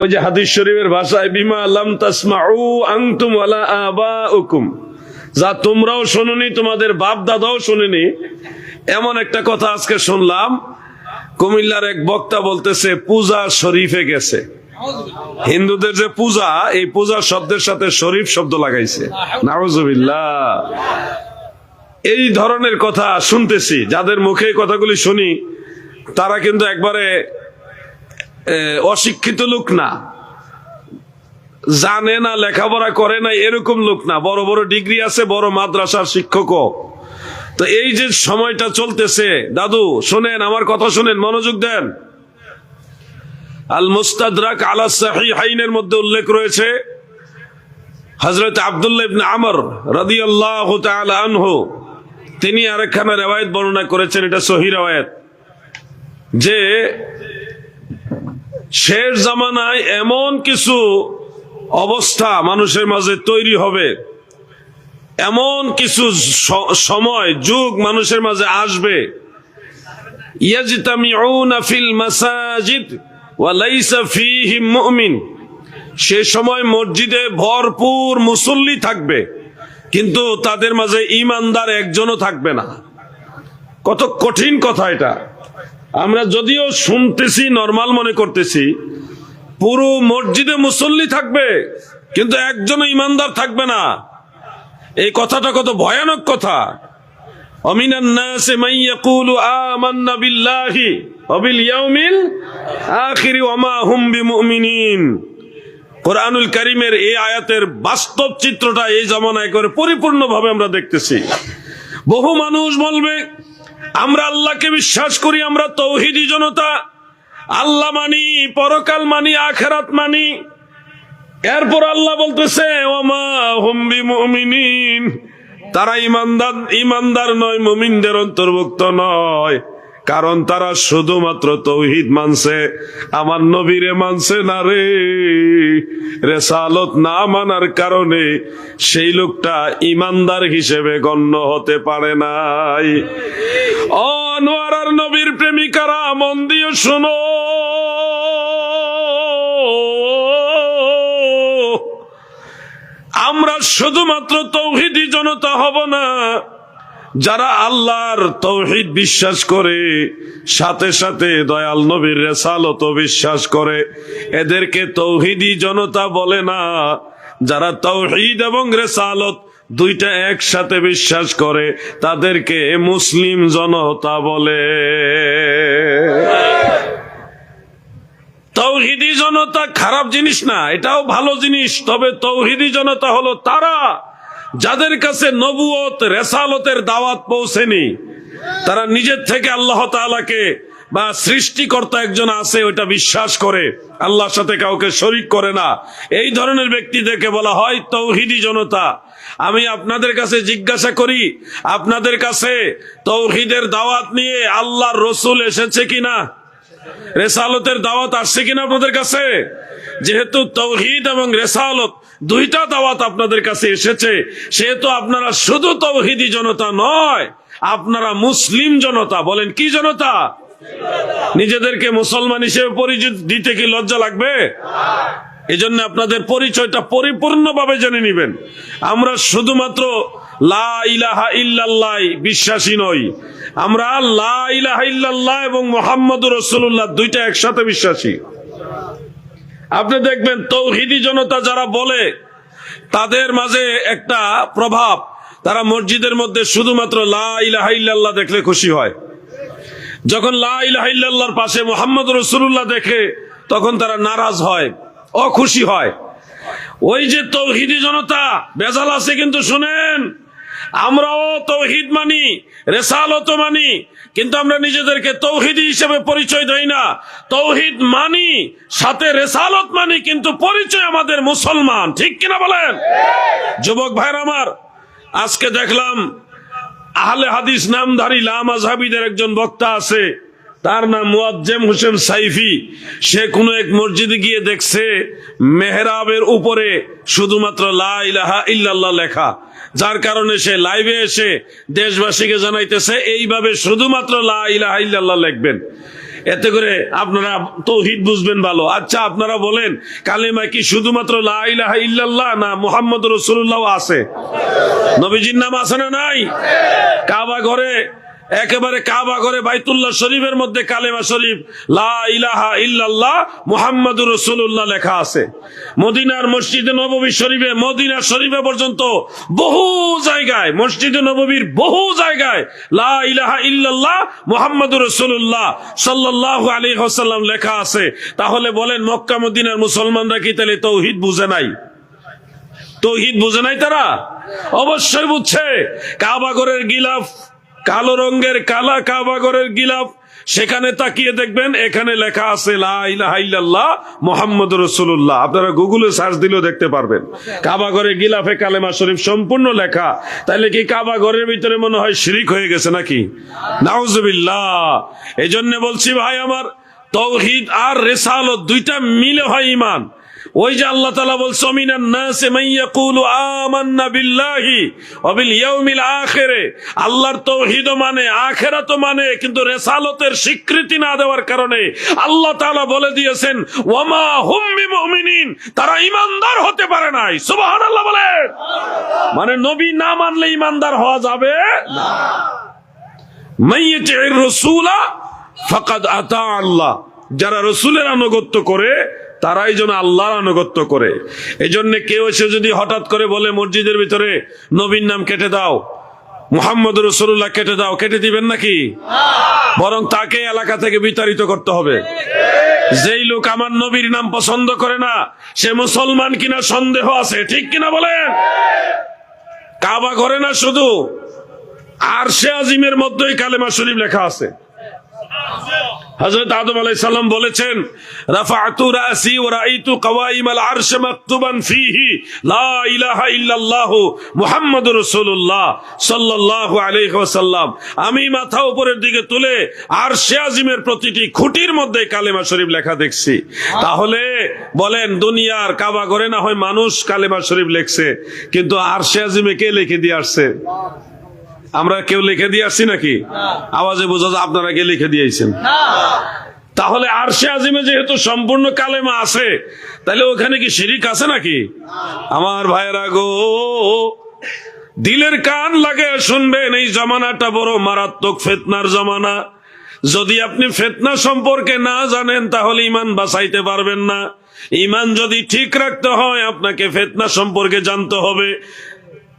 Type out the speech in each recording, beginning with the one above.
ওই যে হাদিস শরীফের ভাষায় বিমা লাম তাসমাউ আনতুম ওয়ালা আবাউকুম, যা তোমরাও শোনোনি তোমাদের বাপ দাদাও শোনেনি, এমন একটা কথা আজকে শুনলাম। কুমিল্লার এক বক্তা বলতেছে পূজা শরীফে গেছে। হিন্দুদের যে পূজা, এই পূজা শব্দের সাথে শরীফ শব্দ লাগাইছে। নাউজুবিল্লাহ। এই ধরনের কথা শুনতেছি, যাদের মুখে এই কথাগুলি শুনি তারা কিন্তু একবারে অশিক্ষিত লোক না, জানে না, লেখাপড়া করে না, এরকম লোক না, বড় বড় ডিগ্রি আছে, বড় মাদ্রাসার শিক্ষকও। তো এই যে সময়টা চলতেছে, দাদু শোনেন, আমার কথা শুনেন, মনোযোগ দেন। আল মুস্তাদরাক আলা সাহিহাইনের মধ্যে উল্লেখ রয়েছে, হযরত আব্দুল্লাহ ইবনে আমর রাদিয়াল্লাহু তাআলা আনহু তিনি আরেকখানা riwayat বর্ণনা করেছেন, এটা সহিহ riwayat, যে শেষ জামানায় এমন কিছু অবস্থা মানুষের মাঝে তৈরি হবে, এমন কিছু সময় যুগ মানুষের মাঝে আসবে, ইয়াজতামিউনা ফিল মাসাজিদ ওয়া লাইসা ফীহিম মুমিন, সে সময় মসজিদে ভরপুর মুসল্লি থাকবে কিন্তু তাদের মাঝে ঈমানদার একজনও থাকবে না। কত কঠিন কথা এটা। আমরা যদিও শুনতেছি, নরমাল মনে করতেছি, পুরো মসজিদে মুসল্লি থাকবে কিন্তু একজনও ঈমানদার থাকবে না। এই কথাটা কত ভয়ানক কথা। অমিনান নাসি মান ইয়াকুলু আমান্না বিল্লাহি ওয়া বিল ইয়াউমিল আখির ওয়া মা হুম বিমুমিনিন। কোরআনুল কারীমের এই আয়াতের বাস্তব চিত্রটা এই জামানায় করে পরিপূর্ণভাবে আমরা দেখতেছি। বহু মানুষ বলবে আমরা আল্লাহকে বিশ্বাস করি, আমরা তৌহিদি জনতা, আল্লাহ মানি, পরকাল মানি, আখিরাত মানি। এরপর আল্লাহ বলতেছে ওয়ামা হুম বিমুমিনিন, তারা ঈমানদার নয়, মুমিনদের অন্তর্ভুক্ত নয়, কারণ তারা শুধুমাত্র তৌহিদ মানছে, আমার নবীরে মানছে না রে। রিসালাত না মানার কারণে সেই লোকটা ঈমানদার হিসেবে গণ্য হতে পারে নাই। ও আনোয়ারার নবীর প্রেমিকারা, মন দিয়ে শোনো, আমরা শুধুমাত্র তৌহিদি জনতা হব না, যারা আল্লাহর তৌহিদ বিশ্বাস করে সাথে সাথে দয়াল নবীর রিসালাত বিশ্বাস করে, এদেরকে তৌহিদি জনতা বলে না। যারা তৌহিদ এবং রিসালাত দুইটা একসাথে বিশ্বাস করে তাদেরকে মুসলিম জনতা বলে। তৌহিদি জনতা খারাপ জিনিস না, এটাও ভালো জিনিস। তবে তৌহিদি জনতা হলো তারা যাদের কাছে নবুয়ত রিসালাতের দাওয়াত পৌঁছেনি, তারা নিজের থেকে আল্লাহ তাআলাকে বা সৃষ্টিকর্তা একজন আছে ওইটা বিশ্বাস করে, আল্লাহর সাথে কাউকে শরীক করে না। এই ধরনের ব্যক্তিদেরকে বলা হয় তৌহিদি জনতা। আমি আপনাদের কাছে জিজ্ঞাসা করি, আপনাদের কাছে তৌহিদের দাওয়াত নিয়ে আল্লাহর রাসূল এসেছে কিনা? রিসালাতের দাওয়াত আসছে কিনা আপনাদের কাছে? যেহেতু তৌহিদ এবং রিসালাত দুইটা দাওয়াত আপনাদের কাছে এসেছে, সেহেতু আপনারা শুধু তৌহিদি জনতা নয়, আপনারা মুসলিম জনতা। বলেন কি জনতা? নিজেদেরকে মুসলমান হিসেবে পরিচয় দিতে কি লজ্জা লাগবে? এই জন্য আপনাদের পরিচয়টা পরিপূর্ণভাবে জেনে নেবেন। আমরা শুধুমাত্র লা ইলাহা ইল্লাল্লাহ বিশ্বাসী নই, আমরা লা ইলাহা ইল্লাল্লাহ এবং মুহাম্মাদুর রাসূলুল্লাহ দুইটা একসাথে বিশ্বাসী। আপনি দেখবেন তৌহিদি জনতা যারা বলে, তাদের মাঝে একটা প্রভাব, তারা মসজিদের মধ্যে শুধুমাত্র লা ইলাহা ইল্লাল্লাহ দেখলে খুশি হয়। যখন লা ইলাহা ইল্লাল্লাহর পাশে মুহাম্মাদুর রাসূলুল্লাহ দেখে তখন তারা নারাজ হয়, অখুশি হয়। ওই যে তৌহিদি জনতা বেজাল আছে কিন্তু শুনেন, আমরাও তৌহিদ মানি, রিসালাত মানি, কিন্তু আমরা নিজেদেরকে তৌহিদি হিসেবে পরিচয় দেই না। তৌহিদ মানি, সাথে রিসালাত মানি, কিন্তু পরিচয় আমাদের মুসলমান। ঠিক কিনা বলেন? যুবক ভাইরা আমার, আজকে দেখলাম আহলে হাদিস নামধারী লামাযহাবীদের একজন বক্তা আছে, তার নাম মুয়াজ্জেম হোসেন সাইফি। সে কোনো এক মসজিদে গিয়ে দেখছে মেহরাবের উপরে শুধুমাত্র লা ইলাহা ইল্লাল্লাহ লেখা, যার কারণে সে লাইভে এসে দেশবাসীকে জানাইতেছে এইভাবে শুধুমাত্র লা ইলাহা ইল্লাল্লাহ লিখবেন। এতে করে আপনারা তাওহীদ বুঝবেন ভালো। আচ্ছা আপনারা বলেন, কালেমা কি শুধুমাত্র লা ইলাহা ইল্লাল্লাহ না মুহাম্মদুর রাসূলুল্লাহ আছে? নবীজির নাম আছে না নাই? কাবা ঘরে, একেবারে কাবা ঘরে বাইতুল্লাহ শরীফের মধ্যে কালেমা শরীফ লা ইলাহা ইল্লাল্লাহ মুহাম্মাদুর রাসূলুল্লাহ লেখা আছে। মদিনার মসজিদে নববী শরীফে, মদিনা শরীফে পর্যন্ত বহু জায়গায়, মসজিদে নববীর বহু জায়গায় লা ইলাহা ইল্লাল্লাহ মুহাম্মাদুর রাসূলুল্লাহ সাল্লাল্লাহু আলাইহি ওয়াসাল্লাম লেখা আছে। তাহলে বলেন, মক্কা মদিনার মুসলমানরা কি তাহলে তাওহীদ বুঝে নাই? তাওহীদ বুঝে নাই তারা? অবশ্যই বুঝছে। কাবা ঘরের গিলাফ, কালো রঙের কালা কাবা ঘরের গিলাফ, সেখানে তাকিয়ে দেখবেন এখানে লেখা আছে লা ইলাহা ইল্লাল্লাহ মুহাম্মাদুর রাসূলুল্লাহ। আপনারা গুগলে সার্চ দিলেও দেখতে পারবেন কাবা ঘরের গিলাফে কালেমা শরীফ সম্পূর্ণ লেখা। তাইলে কি কাবা ঘরের ভিতরে মনে হয় শিরিক হয়ে গেছে নাকি? নাউজুবিল্লাহ। এই জন্য বলছি ভাই আমার, তাওহীদ আর রিসালাত দুইটা মিলে হয় ঈমান। ওই যে আল্লাহ তাআলা বলছে, মিনান নাসি মান ইয়াকুলু আমান্না বিল্লাহি ওয়া বিল ইয়াউমিল আখির। আল্লাহর তাওহীদ মানে, আখিরাত মানে, কিন্তু রিসালাতের স্বীকৃতি না দেওয়ার কারণে আল্লাহ তাআলা বলে দিয়েছেন ওয়া মা হুম বিমুমিনিন, তারা ঈমানদার হতে পারে নাই। সুবহানাল্লাহ বলেন। মানে নবী না মানলে ঈমানদার হওয়া যাবে না। মাইয়াতির রাসূলা ফাকাদ আতা আল্লাহ, যারা রাসূলের আনুগত্য করে তারাই যেন আল্লাহর আনুগত্য করে। এই জন্য কেউ এসে যদি হঠাৎ করে বলে মসজিদের ভিতরে নবীর নাম কেটে দাও, মুহাম্মদুর রাসূলুল্লাহ কেটে দাও, কেটে দিবেন নাকি? বরং তাকে এলাকা থেকে বিতাড়িত করতে হবে। যেই লোক আমার নবীর নাম পছন্দ করে না, সে মুসলমান কিনা সন্দেহ আছে, ঠিক কিনা বলেন? কাবা ঘরে না, শুধু আরশে আজিমের মধ্যেই কালেমা শরীফ লেখা আছে। হযরত আদম আলাইহিস সালাম বলেছেন, রাফা'তু রাসি ওয়া রাআইতু কাওয়াইমাল আরশ মাকতুবান ফিহি লা ইলাহা ইল্লাল্লাহু মুহাম্মাদুর রাসূলুল্লাহ সাল্লাল্লাহু আলাইহি ওয়াসাল্লাম। আমি মাথা উপরের দিকে তুলে আরশে আজিমের প্রতিটি খুঁটির মধ্যে কালেমা শরীফ লেখা দেখছি। তাহলে বলেন, দুনিয়ার কাবা ঘরে না হয় মানুষ কালেমা শরীফ লেখছে, কিন্তু আরশে আজিমে কে লিখে দিয়ে আসছে? আমরা কেউ লিখে দিয়ে আসছি নাকি? আওয়াজে বোঝা যায় আপনারা কে লিখে দিয়েছেন। তাহলে আরশে আজিমে যেহেতু সম্পূর্ণ কালেমা আছে, তাহলে ওখানে কি শিরিক আছে নাকি? আমার ভাইরা গো, দিলের কান লাগে শুনবেন, এই জামানাটা বড় মারাত্মক ফিতনার জামানা। যদি আপনি ফিতনা সম্পর্কে না জানেন তাহলে ঈমান বাঁচাইতে পারবেন না। ঈমান যদি ঠিক রাখতে হয় আপনাকে ফিতনা সম্পর্কে জানতে হবে,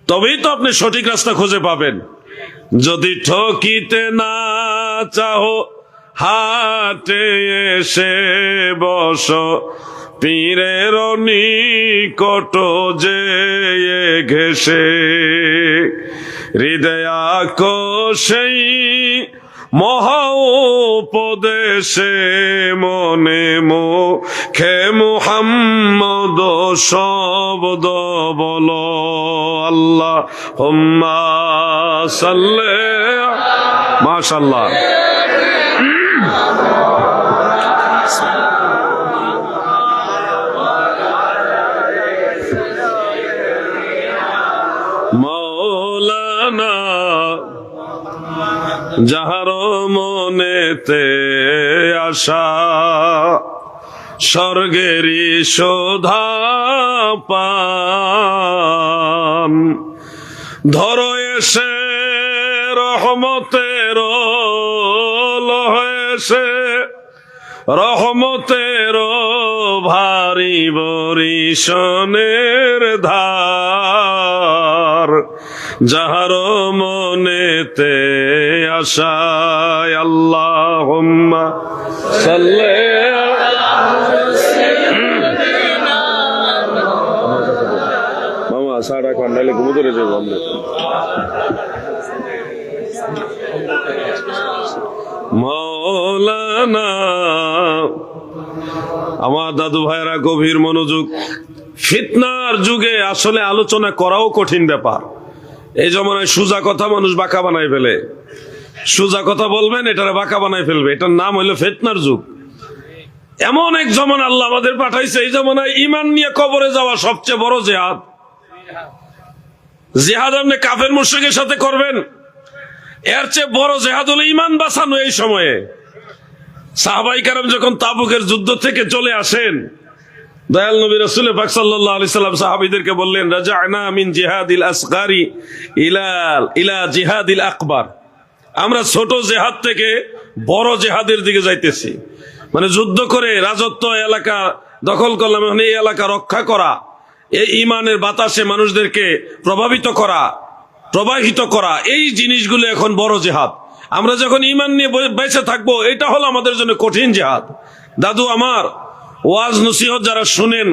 তবেই তো আপনি সঠিক রাস্তা খুঁজে পাবেন। যদি ঠকিতে না চাও হাটে এসে বস, পীরের নিকট যে ঘেসে হৃদয়াকোষেই মহা উপদেশে মনে মুখে মুহাম্মদ শব্দ বলো। আল্লাহুম্মা সাল্লি, মাশাআল্লাহ। মাওলানা যাহার মনেতে আশা, স্বর্গেরই শোধা পান, ধরো এসে রহমতের লহেসে, রহমতের ভারী বরিশনের ধার, যাহার মনেতে আশায়। আল্লাহুম্মা সাল্লি। মামা সাড়া কান্ডালে ঘুমো ধরে যাবো আমরা। মাওলানা, আমার দাদু ভাইরা গভীর মনোযোগ। ফিতনার যুগে আসলে আলোচনা করাও কঠিন ব্যাপার। এই জমানায় সোজা কথা মানুষ বাঁকা বানাই ফেলে। সোজা কথা বলবেন, এটারে বাঁকা বানাই ফেলবে। এটার নাম হইলো ফিতনার যুগ। এমন এক জমানা আল্লাহ আমাদের পাঠাইছে, এই জমানায় ঈমান নিয়ে কবরে যাওয়া সবচেয়ে বড় জিহাদ। জিহাদ আপনি কাফের মুশরিকের সাথে করবেন, এর চেয়ে বড় জিহাদ হলো ঈমান বাঁচানো। এই সময়ে সাহাবায়ে কেরাম যখন তাবুকের যুদ্ধ থেকে চলে আসেন, দয়াল নবী রাসূল পাক সাল্লাল্লাহু আলাইহি সাল্লাম সাহাবীদেরকে বললেন, রাজা'না মিন জিহাদিল আসগারি ইলা জিহাদিল আকবার। আমরা ছোট জিহাদ থেকে বড় জিহাদের দিকে যাইতেছি। মানে যুদ্ধ করে রাজত্ব এলাকা দখল করলাম, এখন এই এলাকা রক্ষা করা, এই ঈমানের বাতাসে মানুষদেরকে প্রভাবিত করা, প্রবাহিত করা, এই জিনিসগুলো এখন বড় জিহাদ। আমরা যখন ঈমান নিয়ে বেঁচে থাকবো, এটা হলো আমাদের জন্য কঠিন জিহাদ। দাদু আমার, ওয়াজ নসিহত যারা শুনেন,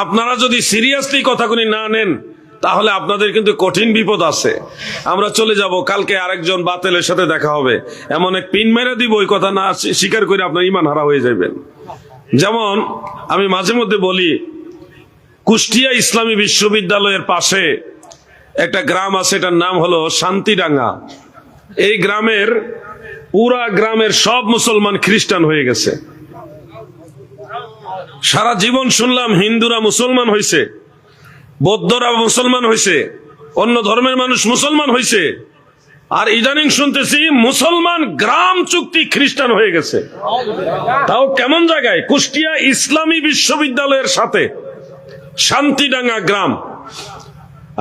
আপনারা যদি সিরিয়াসলি কথাগুলি না নেন, তাহলে আপনাদের কিন্তু কঠিন বিপদ আছে। আমরা চলে যাব, কালকে আরেকজন বাতিলের সাথে দেখা হবে, এমন এক পিন মেরে দিব, ওই কথা না স্বীকার করে আপনার ঈমান হারা হয়ে যাবেন। যেমন আমি মাঝে মধ্যে বলি, কুষ্টিয়া ইসলামী বিশ্ববিদ্যালয়ের পাশে একটা গ্রাম আছে, এটার নাম হলো শান্তিডাঙ্গা। এই গ্রামের পুরা গ্রামের সব মুসলমান খ্রিস্টান হয়ে গেছে। সারা জীবন শুনলাম হিন্দুরা মুসলমান হয়েছে, বৌদ্ধরা মুসলমান হয়েছে, অন্য ধর্মের মানুষ মুসলমান হয়েছে, আর ইদানিং শুনতেছি মুসলমান গ্রাম চুক্তি খ্রিস্টান হয়ে গেছে। তাও কেমন জায়গায়? কুষ্টিয়া ইসলামী বিশ্ববিদ্যালয়ের সাথে শান্তিডাঙ্গা গ্রাম।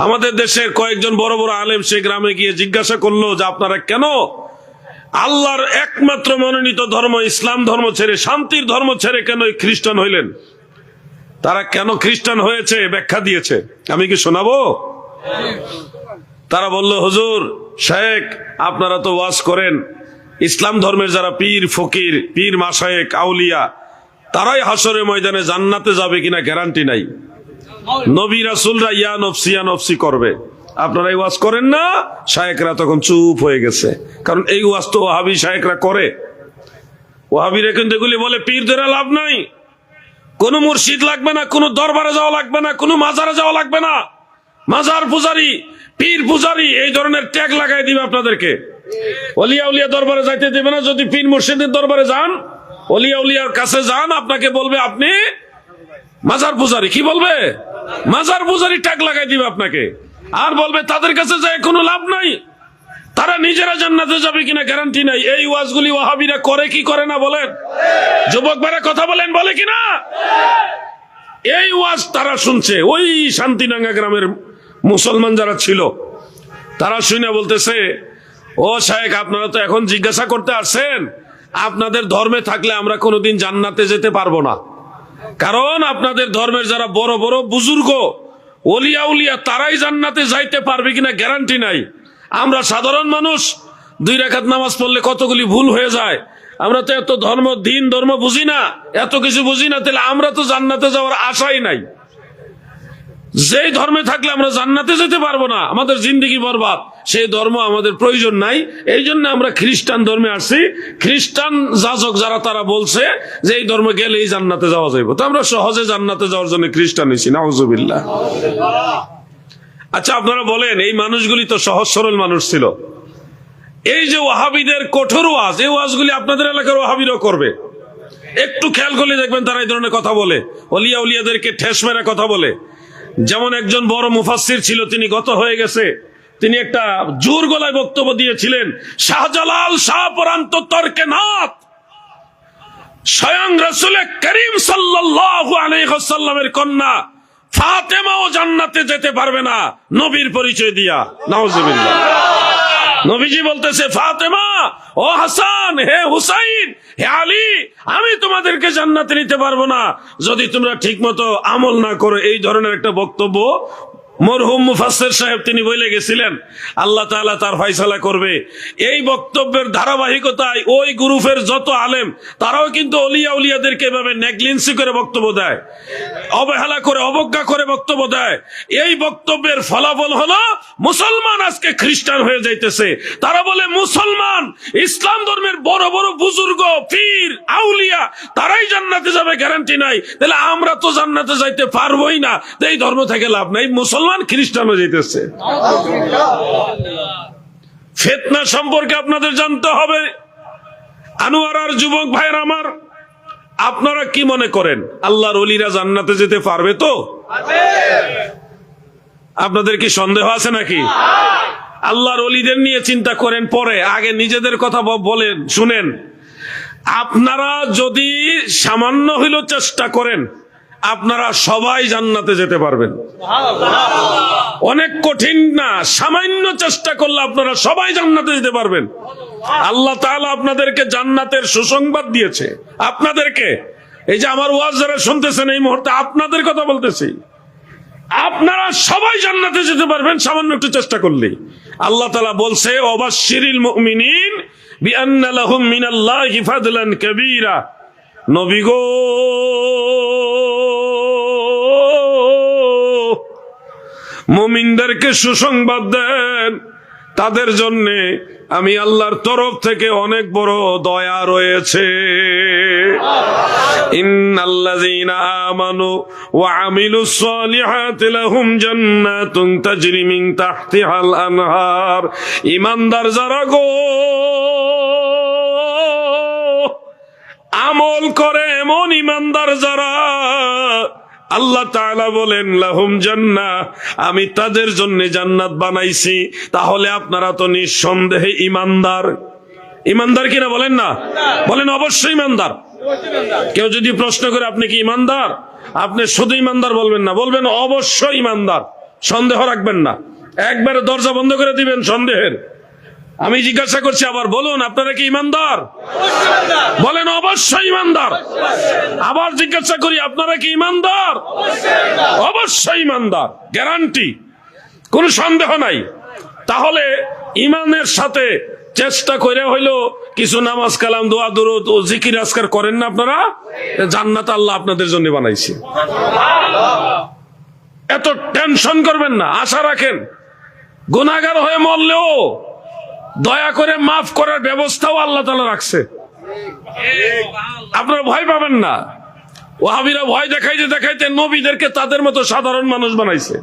আমাদের দেশের কয়েকজন বড় বড় আলেম সেই গ্রামে গিয়ে জিজ্ঞাসা করলো যে আপনারা কেন আল্লাহর একমাত্র মনোনীত ধর্ম ইসলাম ধর্ম ছেড়ে, শান্তির ধর্ম ছেড়ে কেন খ্রিস্টান হইলেন? তারা কেন খ্রিস্টান হয়েছে ব্যাখ্যা দিয়েছে, আমি কি শোনাবো? তারা বলল, হুজুর শেখ, আপনারা তো ওয়াজ করেন, ইসলাম ধর্মের যারা পীর ফকির, পীর মাশায়েখ আউলিয়া, তারাই হাসরের ময়দানে জান্নাতে যাবে কিনা গ্যারান্টি নাই। নবী রাসূলরা ইয়া নফসি করবে, আপনারা এই ওয়াজ করেন না। শায়েখরা তখন চুপ হয়ে গেছে, কারণ এই ওয়াজ তো ওয়াহাবি শায়েখরা করে। ওয়াহাবিরা কিন্তু এগুলি বলে পীর ধরে লাভ নাই, কোন মুর্শিদ লাগবে না, কোন দরবারে যাওয়া লাগবে না, কোন মাজারে যাওয়া লাগবে না, মাজার পূজারি, পীর পূজারি, এই ধরনের ট্যাগ লাগাই দিবে আপনাদেরকে। ওলিয়া উলিয়া দরবারে যাইতে দেবে না। যদি পীর মুর্শিদের দরবারে যান, ওলিয়া উলিয়ার কাছে যান, আপনাকে বলবে আপনি মাজার পূজারি। কি বলবে? মাজার পূজারি ট্যাগ লাগাই দিবে আপনাকে, আর বলবে তাদের কাছে যায় কোনো লাভ নাই, তারা নিজেরা জান্নাতে যাবে কিনা গ্যারান্টি নাই। এই ওয়াজগুলি ওয়াহাবিরা করে কি করে না বলেন? যুবক ভাইরা কথা বলেন, বলে কিনা? এই ওয়াজ তারা শুনছে, ওই শান্তিডাঙ্গা গ্রামের মুসলমান যারা ছিল, তারা শুনে বলতেছে, ও শায়েখ, আপনারা তো এখন জিজ্ঞাসা করতে আসছেন, আপনাদের ধর্মে থাকলে আমরা কোনোদিন জান্নাতে যেতে পারবো না, কারণ আপনাদের ধর্মের যারা বড় বড় বুজুর্গ ওলিয়া উলিয়া, তারাই জান্নাতে যাইতে পারবে কিনা গ্যারান্টি নাই। আমরা সাধারণ মানুষ 2 রাকাত নামাজ পড়লে কতগুলি ভুল হয়ে যায়। আমরা তো এত দিন ধর্ম বুঝি না, এত কিছু বুঝি না, তাহলে আমরা তো জান্নাতে যাওয়ার আশাই নাই। যেই ধর্মে থাকলে আমরা জান্নাতে যেতে পারবো না, আমাদের জিন্দেগি বরবাদ, সেই ধর্ম আমাদের প্রয়োজন নাই। এই জন্য আমরা খ্রিস্টান ধর্মে আসছি। খ্রিস্টান যাজক যারা, তারা বলছে যে এই ধর্মে গেলেই জান্নাতে যাওয়া যাবে, তো আমরা সহজে জান্নাতে যাওয়ার জন্য খ্রিস্টান হয়েছি। নাউজুবিল্লাহ। আচ্ছা, আপনারা বলেন, এই মানুষগুলি তো সহজ সরল মানুষ ছিল। এই যে ওয়াহাবিদের কঠোর ওয়াজ, এই ওয়াজগুলি আপনাদের এলাকার ওয়াহাবিরাও করবে। একটু খেয়াল করলে দেখবেন তারা এই ধরনের কথা বলে, ওলিয়া উলিয়াদেরকে ঠেস মেরে কথা বলে। যেমন একজন বড় মুফাসসির ছিল, তিনি গত হয়ে গেছে, তিনি একটা জোর গলায় বক্তব্য দিয়েছিলেন, শাহজালাল শাহপরান্ত তর্কে নাথ স্বয়ং রাসূল করিম সাল্লাল্লাহু আলাইহি ওয়াসাল্লামের কন্যা ফাতেমাও জান্নাতে যেতে পারবে না নবীর পরিচয় দিয়া। নাউজুবিল্লাহ। নবীজি বলতেছে, ফাতেমা, ও হাসান, হে হুসাইন, হে আলী, আমি তোমাদেরকে জান্নাতে নিতে পারবো না যদি তোমরা ঠিক মতো আমল না করো। এই ধরনের একটা বক্তব্য মরহুম মুফাসসির সাহেব তিনি বলে গেছিলেন, আল্লাহ তাআলা তার ফয়সালা করবে। এই বক্তব্যের ধারাবাহিকতায় ওই গ্রুপের যত আলেম, তারাও কিন্তু ওলিয়া উলিয়াদেরকে এভাবে নেগলিজেন্সি করে বক্তব্য দেয়, অবহেলা করে, অবজ্ঞা করে বক্তব্য দেয়। এই বক্তব্যের ফলাফল হলো মুসলমান আজকে খ্রিস্টান হয়ে যাইতেছে। তারা বলে মুসলমান, ইসলাম ধর্মের বড় বড় বুজুর্গ, পীর, আউলিয়া, তারাই জান্নাতে যাবে, গ্যারান্টি নাই। তাহলে আমরা তো জান্নাতে যাইতে পারবোই না, এই ধর্ম থেকে লাভ নাই। মুসলমান খ্রিস্টান হয়ে যাইতেছে। ফিতনা সম্পর্কে আপনাদের জানতে হবে। আনোয়ারার যুবক ভাইরা আমার, আপনারা কি মনে করেন আল্লাহর ওলিরা জান্নাতে যেতে পারবে তো? আপনাদের কি সন্দেহ আছে নাকি? আল্লাহর ওলিদের নিয়ে চিন্তা করেন পরে, আগে নিজেদের কথা বলেন, শুনেন। আপনারা যদি সামান্য হইলেও চেষ্টা করেন, আপনারা সবাই জান্নাতে যেতে পারবেন। অনেক কঠিন না, সামান্য চেষ্টা করলে আপনারা সবাই জান্নাতে যেতে পারবেন। আল্লাহ তাআলা আপনাদেরকে জান্নাতের সুসংবাদ দিয়েছে। আপনাদেরকে, এই যে আমার ওয়াজ যারা শুনতেছেন এই মুহূর্তে আপনাদের কথা বলতেছি, আপনারা সবাই জান্নাতে যেতে পারবেন সামান্য একটু চেষ্টা করলে। আল্লাহ তাআলা বলছে ওয়াবাশশিরিল মুমিনিন বিআন্না লাহুম মিনাল্লাহি ফাদলান কাবীরা। নবী গো, মুমিনদেরকে সুসংবাদ দেন, তাদের জন্য আমি আল্লাহর তরফ থেকে অনেক বড় দয়া রয়েছে। ইন্নাল্লাযীনা আমানু ওয়া আমিলুস সালিহাতি লাহুম জান্নাতুন তাজরি মিন তাহতিহাল আনহার। ঈমানদার যারা গো, আমল করে এমন ঈমানদার যারা, আল্লাহ তাআলা বলেন লাহুম জান্নাহ, আমি তাদের জন্য জান্নাত বানাইছি। তাহলে আপনারা তো নিঃসন্দেহে ঈমানদার। ঈমানদার কিনা বলেন না? বলেন অবশ্যই ঈমানদার। কেউ যদি প্রশ্ন করে আপনি কি ঈমানদার, আপনি শুধু ঈমানদার বলবেন না, বলবেন অবশ্যই ঈমানদার, সন্দেহ রাখবেন না। একবারে দরজা বন্ধ করে দিবেন সন্দেহের। আমি জিজ্ঞাসা করছি আবার, বলুন আপনারা কি ঈমানদার? বলেন অবশ্যই ঈমানদার। আবার জিজ্ঞাসা করি আপনারা কি ঈমানদার? অবশ্যই ঈমানদার, গ্যারান্টি, কোনো সন্দেহ নাই। তাহলে ঈমানের সাথে চেষ্টা করে হইলো কিছু নামাজ কালাম দোয়া দুরূদ ও জিকির আজকার করেন না আপনারা, জান্নাত আল্লাহ আপনাদের জন্য বানাইছে। এত টেনশন করবেন না, আশা রাখেন। গুনাহগার হয়ে মরলেও দয়া করে মাফ করার ব্যবস্থাও আল্লাহ তাআলা রাখছে। আপনারা ভয় পাবেন না। ওয়াহাবিরা ভয় দেখাইতে দেখাইতে নবীদেরকে তাদের মতো সাধারণ মানুষ বানাইছে।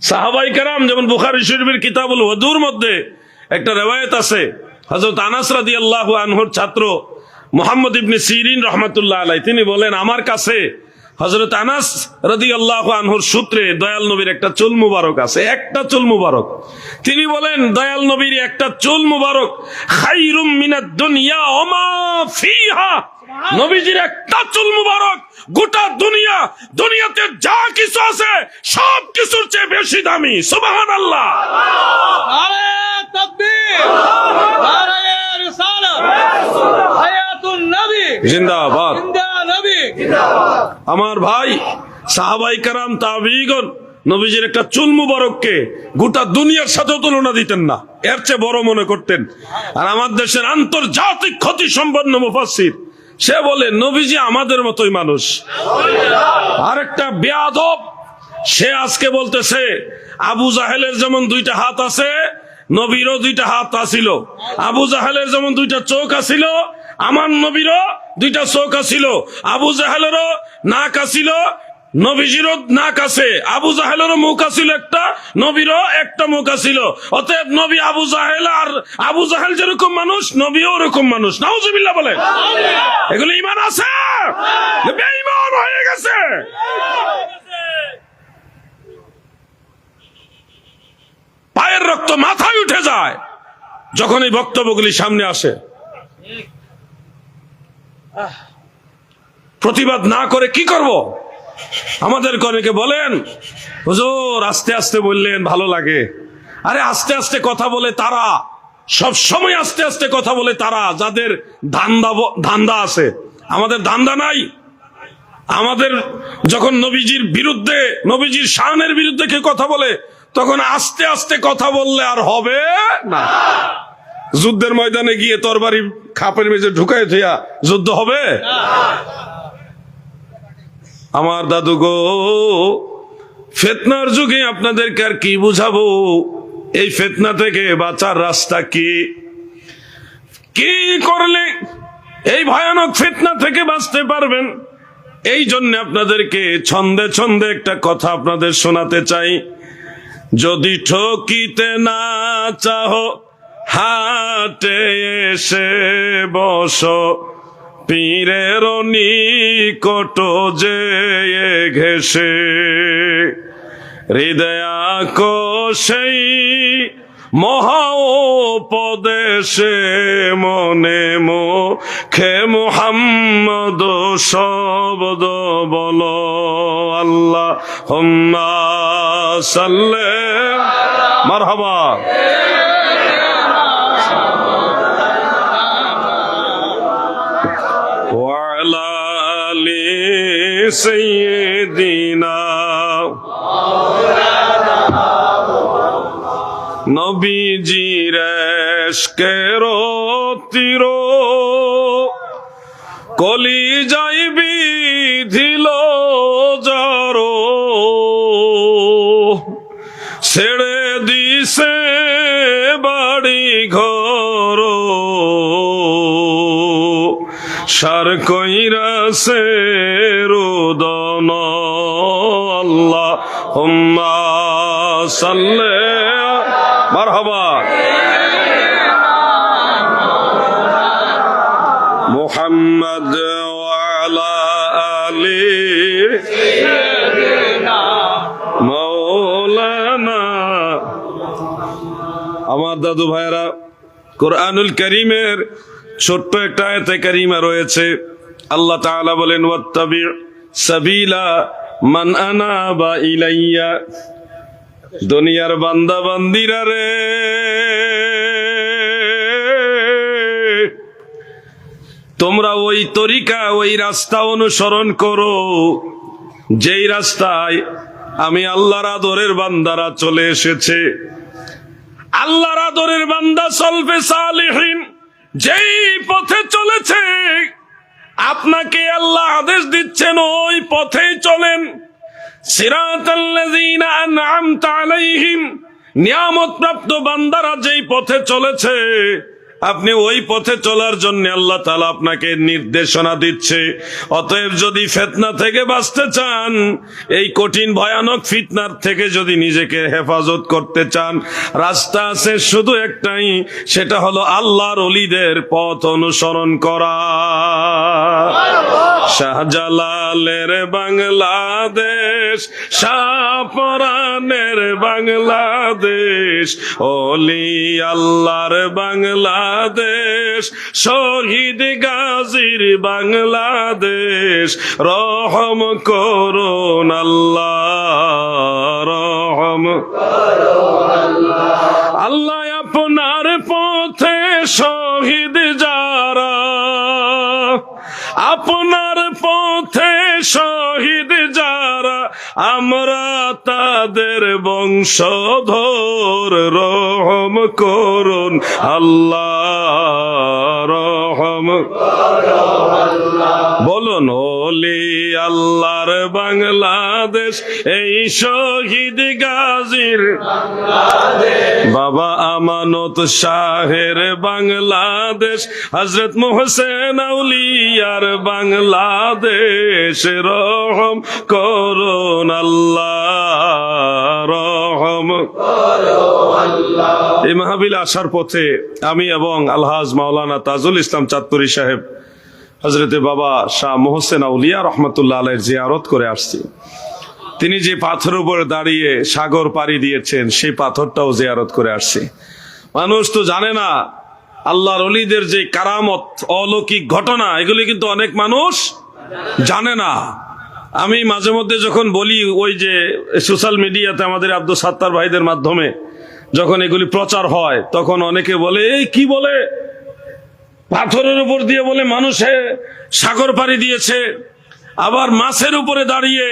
সাহাবায়ে কেরাম, যেমন বুখারী শরীফের কিতাবুল ওযুর মধ্যে একটা রিওয়ায়াত আছে, হযরত আনাস রাদিয়াল্লাহু আনহুর ছাত্র মুহাম্মদ ইবনে সিরিন রাহমাতুল্লাহ আলাইহি তিনি বলেন, আমার কাছে হযরত আনাস রাদিয়াল্লাহু আনহুর সূত্রে দয়াল নবীর একটা চুল মুবারক আছে, একটা চুল মুবারক। তিনি বলেন দয়াল নবীর একটা চুল মুবারক খায়রুম মিনাদ দুনিয়া ওয়া মা ফিহা। নবীজির একটা চুল মুবারক গোটা দুনিয়াতে যা কিছু আছে সব কিছুর চেয়ে বেশি দামি। সুবহানাল্লাহ। নারে তাকবীর, নারে রিসালাত, হায়াতুন নবী জিন্দাবাদ, জিন্দা নবী। আমার ভাই সাহাবায়ে কেরাম তাবিঈগণ নবীজির একটা চুল মুবারককে গোটা দুনিয়ার সাথে তুলনা দিতেন না, এর চেয়ে বড় মনে করতেন। আর আমার দেশের আন্তর্জাতিক খ্যাতি সম্পন্ন মুফাসসির সে বলে নবীজি আমাদের মতোই মানুষ। আরেকটা বেয়াদব সে আজকে বলতেছে আবু জাহেলের যেমন দুইটা হাত আছে, নবীরও দুইটা হাত আছিল। আবু জাহেলের যেমন দুইটা চোখ আছিল, আমার নবীরও দুইটা চোখ আছিল। আবু জাহেলেরও নাক আছিল, নবীজিরও নাক আছে। আবু জাহেলেরও মুখ আছিল একটা, নবীরও একটা মুখ আছিল। অতএব নবী আবু জাহেল, আর আবু জাহেল যেরকম মানুষ নবীও ওরকম মানুষ। নাউজুবিল্লাহ বলেন। এগুলো ঈমান আছে? বেঈমান হয়ে গেছে। পায়ের রক্ত মাথায় উঠে যায় যখন এই বক্তব্যগুলি সামনে আসে। প্রতিবাদ না করে কি করব? আমাদের অনেকে বলেন হুজুর আস্তে আস্তে বললেন ভালো লাগে। আরে আস্তে আস্তে কথা বলে তারা, সব সময় আস্তে আস্তে কথা বলে তারা যাদের ধান্দা আছে। আমাদের ধান্দা নাই। আমাদের যখন নবীজির বিরুদ্ধে, নবীজির শানের বিরুদ্ধে কেউ কথা বলে তখন আস্তে আস্তে কথা বললে আর হবে না। যুদ্ধের ময়দানে গিয়ে তরবারি খাপের মেঝে ঢুকায় থইয়া যুদ্ধ হবে? আমার দাদু গো, ফিতনার যুগে আপনাদেরকে আর কি বুঝাবো? এই ফিতনা থেকে বাঁচার রাস্তা কি? কি করলে এই ভয়ানক ফিতনা থেকে বাঁচতে পারবেন? এই জন্য আপনাদেরকে ছন্দে ছন্দে একটা কথা আপনাদের শোনাতে চাই। যদি ঠকিতে না চাও হাটে এসে বসো, পীরের নিকট যে ঘেসে হৃদয়া সেই মহা উপদেশে মনে মুখে মুহাম্মদ শব্দ বলো আল্লাহুম্মা সাল্লি মারহাবা। ওয়া আলা আলি সাইয়্যিদিনা নবীজির ইশকের তীর কলিজায় বিধিল যারো ছেড়ে দিছে বাড়ি ঘর সার কইরাছে রোদন আল্লাহুম্মা সাল্লি মারহাবা। মুহাম্মদ ওয়া আলা আলি মাওলানা। আমার দাদু ভাইরা, কোরআনুল কারীমের ছোট্ট একটা আয়াতে কারিমা রয়েছে। আল্লাহ তাআলা বলেন ওয়াত্তাবি সাবিলা মান আনাবা ইলাইয়া। দুনিয়ার বান্দা বান্দিরা রে, তোমরা ওই তরিকা ওই রাস্তা অনুসরণ করো যেই রাস্তায় আমি আল্লাহর আদরের বান্দারা চলে এসেছে। আল্লাহর আদরের বান্দা সলফে সালিহিন যেই পথে চলেছে, আপনাকে আল্লাহ আদেশ দিচ্ছেন ওই পথেই চলেন। সিরাতাল্লাযীনা আন'আমতা আলাইহিম, নিয়ামত প্রাপ্ত বান্দারা যেই পথে চলেছে আপনি ওই পথে চলার জন্য আল্লাহ তাআলা আপনাকে নির্দেশনা দিচ্ছে। অতএব যদি ফিতনা থেকে বাঁচতে চান, এই কঠিন ভয়ানক ফিতনার থেকে যদি নিজেকে হেফাজত করতে চান, রাস্তা আছে শুধু একটাই, সেটা হলো আল্লাহর ওলিদের পথ অনুসরণ করা। শাহজালালের বাংলাদেশ, শাহপরানের বাংলাদেশ, ওলি আল্লাহর বাংলাদেশ, শহীদ গাজীর বাংলাদেশ, রহম করুন আল্লাহ, রহম আল্লাহ। আপনার পথে শহীদ যারা, আপনার পথে শহীদ যারা, আমরা তাদের বংশধর, রহম করুন আল্লাহ, রহম বলুন। ওলি আল্লাহর বাংলাদেশ, এই শহীদ গাজীর বাবা আমানত শাহের বাংলাদেশ, হযরত মুহসিন আউলিয়ার বাংলাদেশ, রহম করুন আল্লাহ, রহম। এই মাহফিল আসার পথে আমি এবং আলহাজ মাওলানা তাজুল ইসলাম চাঁদপুরি সাহেব হযরতে বাবা শাহ মুহসিন আউলিয়া রহমতুল্লাহ আলাইহির জিয়ারত করে আসছি। তিনি যে পাথরের উপর দাঁড়িয়ে সাগর পাড়ি দিয়েছেন, সেই পাথরটাও জিয়ারত করে আসছি। মানুষ তো জানে না আল্লাহর ওলিদের যে কারামত, অলৌকিক ঘটনা, এগুলি কিন্তু অনেক মানুষ জানে না। আমি মাঝে মধ্যে যখন বলি, ওই যে সোশ্যাল মিডিয়াতে আমাদের আব্দুল সাত্তার ভাইদের মাধ্যমে যখন এগুলি প্রচার হয়, তখন অনেকে বলে এই কি বলে, পাথরের উপর দিয়ে বলে মানুষে সাগর পাড়ি দিয়েছে, আবার মাছের উপরে দাঁড়িয়ে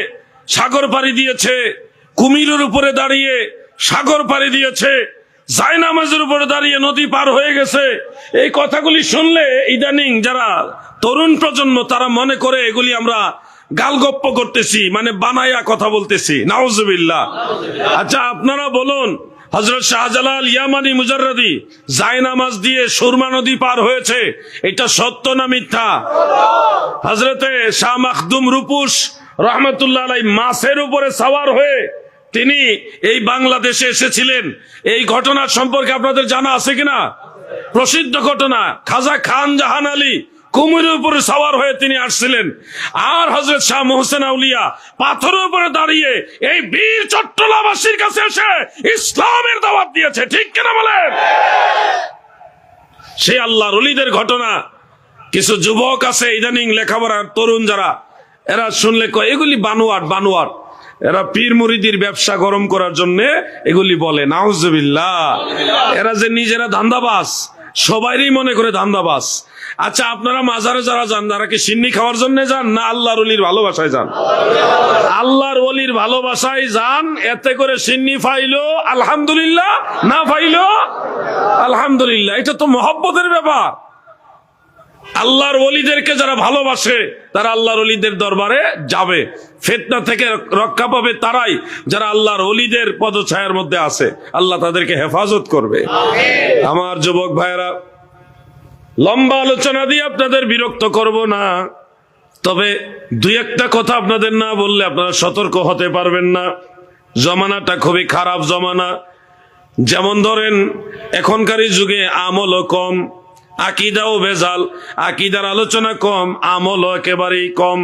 সাগর পাড়ি দিয়েছে, কুমিরের উপরে দাঁড়িয়ে সাগর পাড়ি দিয়েছে, জায়নামাজের উপরে দাঁড়িয়ে নদী পার হয়ে গেছে। এই কথাগুলি শুনলে ইদানিং যারা তরুণ প্রজন্ম তারা মনে করে এগুলি আমরা গালগপ্প করতেছি, মানে বানায়া কথা বলতেছি, নাউজুবিল্লাহ। আচ্ছা আপনারা বলুন, হযরত শাহজালাল ইয়ামানি মুজাররদি জায়নামাজ দিয়ে সুরমা নদী পার হয়েছে, এটা সত্য না মিথ্যা? হযরতে শাহ মাখদুম রূপুস রহমতুল্লাহ আলাইহি মাছের উপরে সাওয়ার হয়ে তিনি এই বাংলাদেশে এসেছিলেন। এই ঘটনার সম্পর্কে আপনাদের জানা আছে কিনা? প্রসিদ্ধ ঘটনা। খাজা খান জাহান আলী কুমিরের উপরে সওয়ার হয়ে তিনি আসছিলেন, আর হযরত শাহ মোহসেন আউলিয়া পাথরের উপরে দাঁড়িয়ে এই বীর চট্টলাবাসীর কাছে এসে ইসলামের দাওয়াত দিয়েছে। ঠিক কিনা বলেন? সেই আল্লাহর ওলিদের ঘটনা কিছু যুবক আছে ইদানিং লেখাপড়ার তরুণ যারা, এরা শুনলে কয় এগুলি বানোয়াট বানোয়াট, এরা পীর মুরিদির ব্যবসা গরম করার জন্য এগুলি বলে। নাউজুবিল্লাহ। এরা যে নিজেরা ধান্দাবাজ, সবাইরই মনে করে ধান্দাবাজ। আচ্ছা, আপনারা মাজারে যারা যান, তারা কি সিন্নি খাওয়ার জন্য যান না আল্লাহর ওলির ভালোবাসায় যান? আল্লাহর ওলির ভালোবাসায় যান। এতে করে সিন্নি ফাইলো আলহামদুলিল্লাহ, না ফাইলো আলহামদুলিল্লাহ। এটা তো মহব্বতের ব্যাপার। আল্লাহর ওলিদেরকে যারা ভালোবাসে তারা আল্লাহর ওলিদের দরবারে যাবে। ফিতনা থেকে রক্ষা পাবে তারাই যারা আল্লাহর ওলিদের পদছায়ার মধ্যে আছে। আল্লাহ তাদেরকে হেফাজত করবে। আমার যুবক ভাইয়েরা, লম্বা আলোচনা দিয়ে আপনাদের বিরক্ত করব না, তবে দুই একটা কথা আপনাদের না বললে আপনারা সতর্ক হতে পারবেন না। জমানাটা খুবই খারাপ জমানা। যেমন ধরেন, এখনকার যুগে আমলও কম, আকীদাও ভেজাল, আকীদার আলোচনা কম, আমলও একেবারেই কম।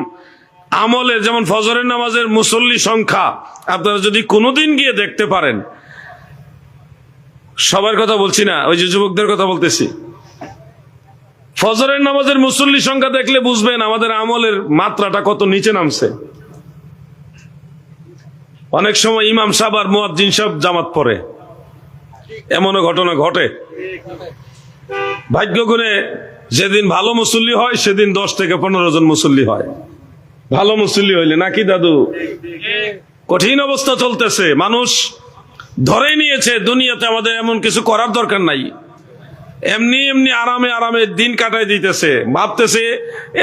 আমলের যেমন ফজরের নামাজের মুসল্লি সংখ্যা আপনারা যদি কোনোদিন গিয়ে দেখতে পারেন, সবার কথা বলছি না, ওই যে যুবকদের কথা বলতেছি, ফজরের নামাজের মুসল্লি সংখ্যা দেখলে বুঝবেন আমাদের আমলের মাত্রাটা কত নিচে নামছে। অনেক সময় ইমাম সাহেব আর মুয়াজ্জিন সাহেব জামাত পড়ে, এমনও ঘটনা ঘটে। ভাগ্য গুণে যেদিন ভালো মুসল্লি হয় সেদিন 10 থেকে 15 জন মুসল্লি হয়, ভালো মুসল্লি হইলে। নাকি দাদু? কঠিন অবস্থা চলতেছে, মানুষ ধরে নিয়েছে দুনিয়াতে আমাদের এমন কিছু করার দরকার নাই, এমনি এমনি আরামে আরামে দিন কাটাই দিতেছে, ভাবতেছে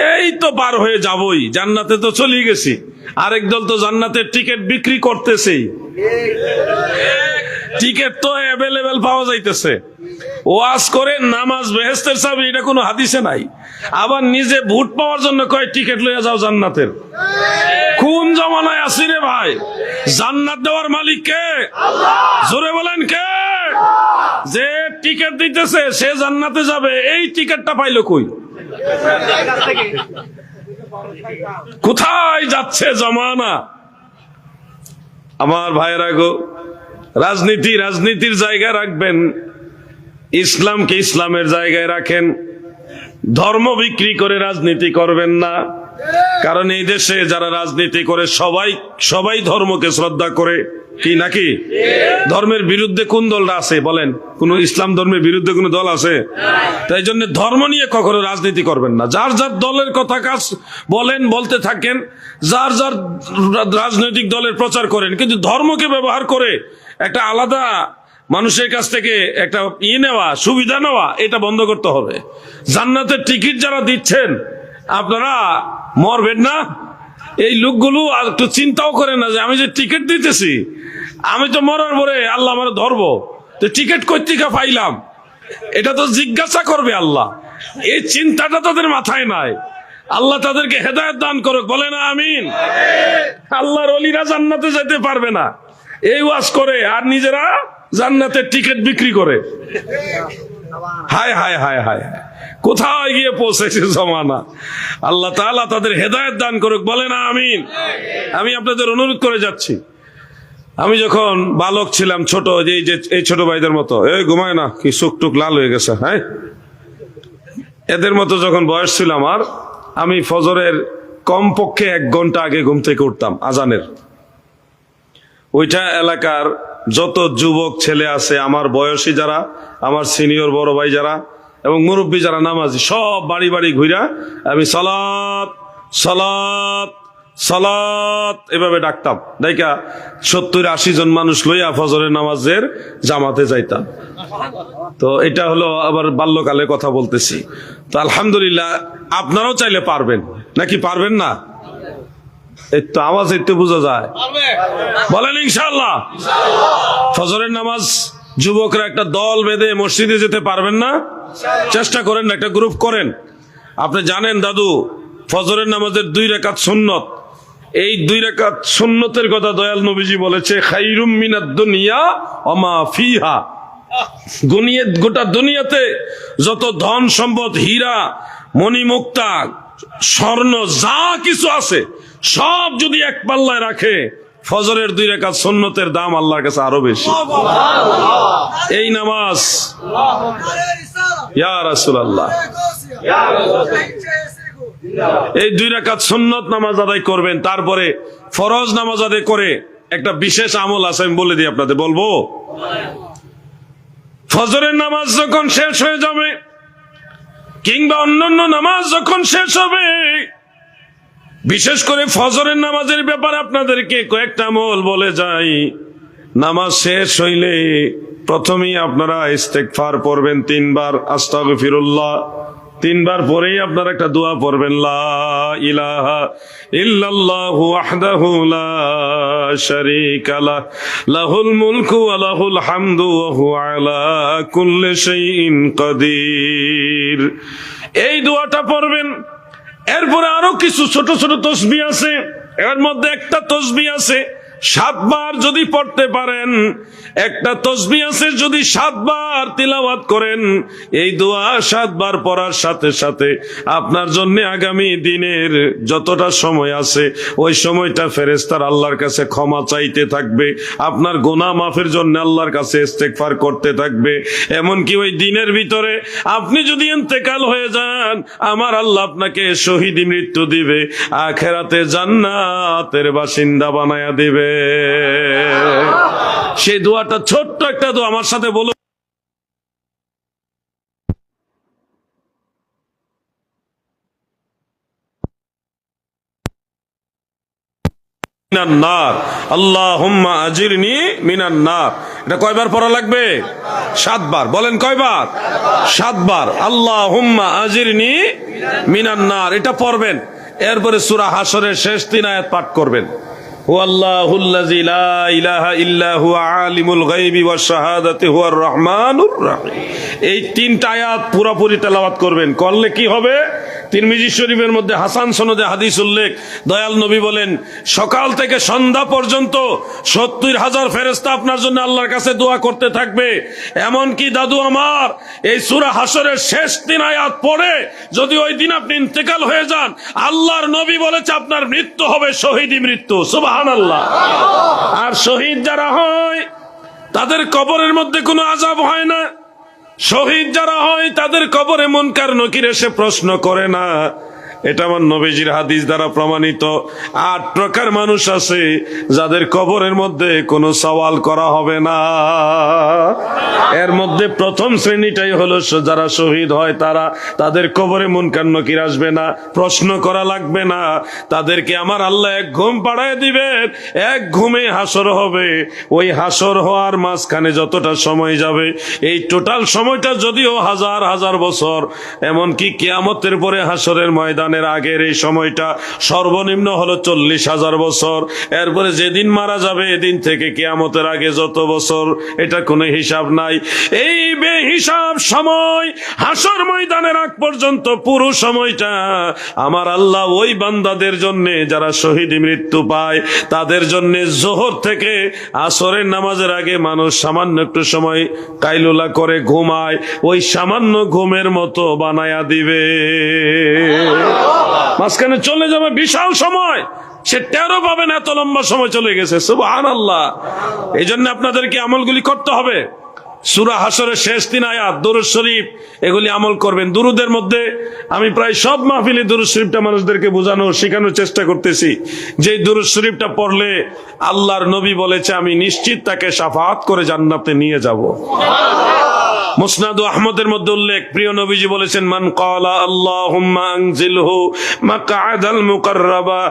এই তো পার হয়ে যাবই, জান্নাতে তো চলে গেছি। আরেক দল তো জান্নাতের টিকিট বিক্রি করতেছেই, টিকিট তো অ্যাভেলেবেল পাওয়া যাইতেছে। ওয়াজ করে নামাজ বেহেশতের চাবি, এটা কোনো হাদিসে নাই। আবার নিজে ভোট পাওয়ার জন্য কয় টিকিট লইয়া যাও জান্নাতের। কোন জমানায় আছি রে ভাই? জান্নাত দেওয়ার মালিক কে? জোরে বলেন কে? যে টিকিট দিতেছে সে জান্নাতে যাবে, এই টিকিটটা পাইলো কই? কোথায় যাচ্ছে জমানা? আমার ভাইয়েরা গো, রাজনীতির জায়গায় রাখবেন, ইসলামকে ইসলামের জায়গায় রাখেন। ধর্ম বিক্রি করে রাজনীতি করবেন না, কারণ এই দেশে যারা রাজনীতি করে সবাই ধর্মকে শ্রদ্ধা করে। কি নাকি? ধর্মের বিরুদ্ধে কোন দলটা আছে বলেন? কোন ইসলাম ধর্মের বিরুদ্ধে কোন দল আছে? তাই জন্য ধর্ম নিয়ে কখনো রাজনীতি করবেন না। যার যার দলের কথা কাজ বলেন, বলতে থাকেন, যার যার রাজনৈতিক দলের প্রচার করেন, কিন্তু ধর্মকে ব্যবহার করে একটা আলাদা মানুষের কাছ থেকে একটা নেওয়া, সুবিধা নেওয়া, এটা বন্ধ করতে হবে। জান্নাতের টিকিট যারা দিচ্ছেন আপনারা মরবেন না। এই লোকগুলো একটু চিন্তাও করে না যে আমি যে টিকিট দিতেছি, আমি তো মরার পরে আল্লাহ আমার ধরবো, তো টিকিট কই থেকে পাইলাম এটা তো জিজ্ঞাসা করবে আল্লাহ। এই চিন্তাটা তাদের মাথায় নাই। আল্লাহ তাদেরকে হেদায়েত দান করুক, বলে না আমিন। আল্লাহর ওলিরা জান্নাতে যেতে পারবে না এই ওয়াজ করে, আর নিজেরা জান্নাতের টিকিট বিক্রি করে। হায় হায় হায় হায়, কোথায় গিয়ে পৌঁছেছে জমানা। আল্লাহ তাআলা তাদের হেদায়েত দান করুক, বলে না আমিন। আমি আপনাদের অনুরোধ করে যাচ্ছি, আমি যখন বালক ছিলাম, ছোট, এই ছোট ভাইদের মতো, এই ঘুমায় না, কি চোখ টুক লাল হয়ে গেছে, হ্যাঁ, এদের মতো যখন বয়স ছিল আমার, আমি ফজরের কমপক্ষে 1 ঘন্টা আগে ঘুম থেকে উঠতাম আজানের। ওইটা এলাকার যত যুবক ছেলে আছে, আমার বয়সী যারা, আমার সিনিয়র বড় ভাই যারা এবং মুরব্বী যারা নামাজি, সব বাড়ি বাড়ি ঘুরা আমি সালাত সালাত সালাত এভাবে ডাকতাম। ডাইকা 70-80 জন মানুষ লইয়া ফজরের নামাজের জামাতে যাইতাম। তো এটা হলো আবার বাল্যকালের কথা বলতেছি। তো আলহামদুলিল্লাহ, আপনারাও চাইলে পারবেন, নাকি পারবেন না? এই তো আওয়াজ একটু বোঝা যায়, বলেন ইনশাআল্লাহ। ফজরের নামাজ যুবকরা একটা দল বেঁধে মসজিদে যেতে পারবেন না? চেষ্টা করেন, একটা গ্রুপ করেন। আপনি জানেন দাদু, ফজরের নামাজের 2 রাকাত সুন্নত, এই 2 রাকাত সুন্নতের কথা দয়াল নবীজি বলেছে, খাইরুম মিনাদ দুনিয়া ওয়া মা ফিহা। গোটা দুনিয়াতে যত ধন সম্পদ, হীরা মণিমুক্তা, স্বর্ণ, যা কিছু আছে সব যদি এক পাল্লায় রাখে, ফজরের 2 রাকাত সুন্নতের দাম আল্লাহর কাছে আরো বেশি। এই নামাজ ইয়া রাসূলুল্লাহ, এই 2 রাকাত সুন্নত নামাজ আদায় করবেন, তারপরে ফরজ নামাজ আদায় করে একটা বিশেষ আমল আছে, আমি বলে দিই আপনাদের, বলবো। ফজরের নামাজ যখন শেষ হয়ে যাবে কিংবা অন্যান্য নামাজ যখন শেষ হবে, বিশেষ করে ফজরের নামাজের ব্যাপারে আপনাদেরকে কয়েকটা আমল বলে যাই। নামাজ শেষ হইলে প্রথমেই আপনারা ইস্তেগফার পড়বেন 3 বার, আস্তাগফিরুল্লাহ 3 বার পরেই আপনারা একটা দোয়া পড়বেন, লা ইলাহা ইল্লাল্লাহু ওয়াহদাহু লা শারীকা লাহ, লাহুল মুলকু ওয়া লাহুল হামদু ওয়া হুয়া আলা কুল্লি শাইইন কাদির। এই দোয়াটা পড়বেন। এরপরে আরো কিছু ছোট ছোট তাসবিহ আছে, এর মধ্যে একটা তাসবিহ আছে 7 বার যদি পড়তে পারেন, একটা তাসবিহ আছে যদি 7 বার তিলাওয়াত করেন, এই দোয়া 7 বার পড়ার সাথে সাথে আপনার জন্য আগামী দিনের যতটা সময় আছে ওই সময়টা ফেরেশতার আল্লাহর কাছে ক্ষমা চাইতে থাকবে, আপনার গুনাহ মাফের জন্য আল্লাহর কাছে ইস্তেগফার করতে থাকবে। এমনকি ওই দিনের ভিতরে আপনি যদি ইন্তেকাল হয়ে যান, আমার আল্লাহ আপনাকে শহীদ মৃত্যু দিবে, আখিরাতে জান্নাতের বাসিন্দা বানায়া দিবে। সেই দোয়াটা ছোট্ট একটা দোয়া, আমার সাথে বলো, আল্লাহুম্মা আজিরনি মিনান নার। এটা কয়বার পড়া লাগবে? 7 বার। বলেন কয়বার? 7 বার। আল্লাহুম্মা আজিরনি মিনান নার, এটা পড়বেন। এরপরে সূরা হাশরের শেষ 3 আয়াত পাঠ করবেন, হুয়াল্লাহুল্লাযী লা ইলাহা ইল্লা হুয়া আলিমুল গায়বি ওয়াশ শাহাদাতি হুয়ার রহমানুর রহিম। এই 3টা আয়াত পুরোপুরি তেলাওয়াত করবেন। করলে কি হবে? তিরমিজি শরীফের মধ্যে হাসান সনদে হাদিস উল্লেখ, দয়াল নবী বলেন, সকাল থেকে সন্ধ্যা পর্যন্ত 70,000 ফেরেশতা আপনার জন্য আল্লাহর কাছে দোয়া করতে থাকবে। এমনকি দাদু আমার, এই সূরা হাশরের শেষ 3 আয়াত পড়ে যদি ওই দিন আপনি ইন্তেকাল হয়ে যান, আল্লাহর নবী বলেছে আপনার মৃত্যু হবে শহীদি মৃত্যু। সুবহানাল্লাহ। আর শহীদ যারা হয় তাদের কবরের মধ্যে কোনো আযাব হয় না। শহীদ যারা হয় তাদের কবরে মুনকার নকির এসে প্রশ্ন করে না। এটা আমার নবীজির হাদিস দ্বারা প্রমাণিত। 8 প্রকার মানুষ আছে যাদের কবরের মধ্যে কোনো সওয়াল করা হবে না। এর মধ্যে প্রথম শ্রেণীটাই হলো যারা শহীদ হয়, তাদের কবরে মুনকার নকির আসবে না, প্রশ্ন করা লাগবে না। তাদেরকে আমার আল্লাহ এক ঘুম পাড়ায় দিবেন, এক ঘুমে হাসর হবে। ওই হাসর হওয়ার মাঝখানে যতটা সময় যাবে, এই টোটাল সময়টা যদিও হাজার হাজার বছর, এমনকি কিয়ামতের পরে হাসরের ময়দানের আগের এই সময়টা সর্বনিম্ন হলো 40,000 বছর। এরপরে যেদিন মারা যাবে এদিন থেকে কিয়ামতের আগে যত বছর, এটা কোনো হিসাব নাই। এই বেহিসাব সময় হাসর ময়দানের আগ পর্যন্ত পুরো সময়টা আমার আল্লাহ ওই বান্দাদের জন্য যারা শহীদ মৃত্যু পায় তাদের জন্য জোহর থেকে আসরের নামাজের আগে মানুষ সামান্য একটু সময় কাইলুলা করে ঘুমায়, ওই সামান্য ঘুমের মতো বানায়া দিবে। মাঝখানে চলে যাবে বিশাল সময়, সে টেরও পাবে না এত লম্বা সময় চলে গেছে। সুবহানাল্লাহ। এই জন্য আপনাদেরকে আমলগুলি করতে হবে। সূরা হাশরের শেষ 3 আয়াত, দুরূদ শরীফ, এগুলি আমল করবেন। দুরুদের মধ্যে আমি প্রায় সব মাহফিলে দুরূদ শরীফটা মানুষদেরকে শেখানোর চেষ্টা করতেছি। যে দুরূদ শরীফটা পড়লে আল্লাহর নবী বলেছে আমি নিশ্চিত তাকে শাফাআত করে জান্নাতে নিয়ে যাব। মুসনাদ আহমদের মধ্যে উল্লেখ, প্রিয় নবীজি বলেছেন, মান ক্বালা আল্লাহুম্মা আনজিলহু মাকআদাল মুকাররাবা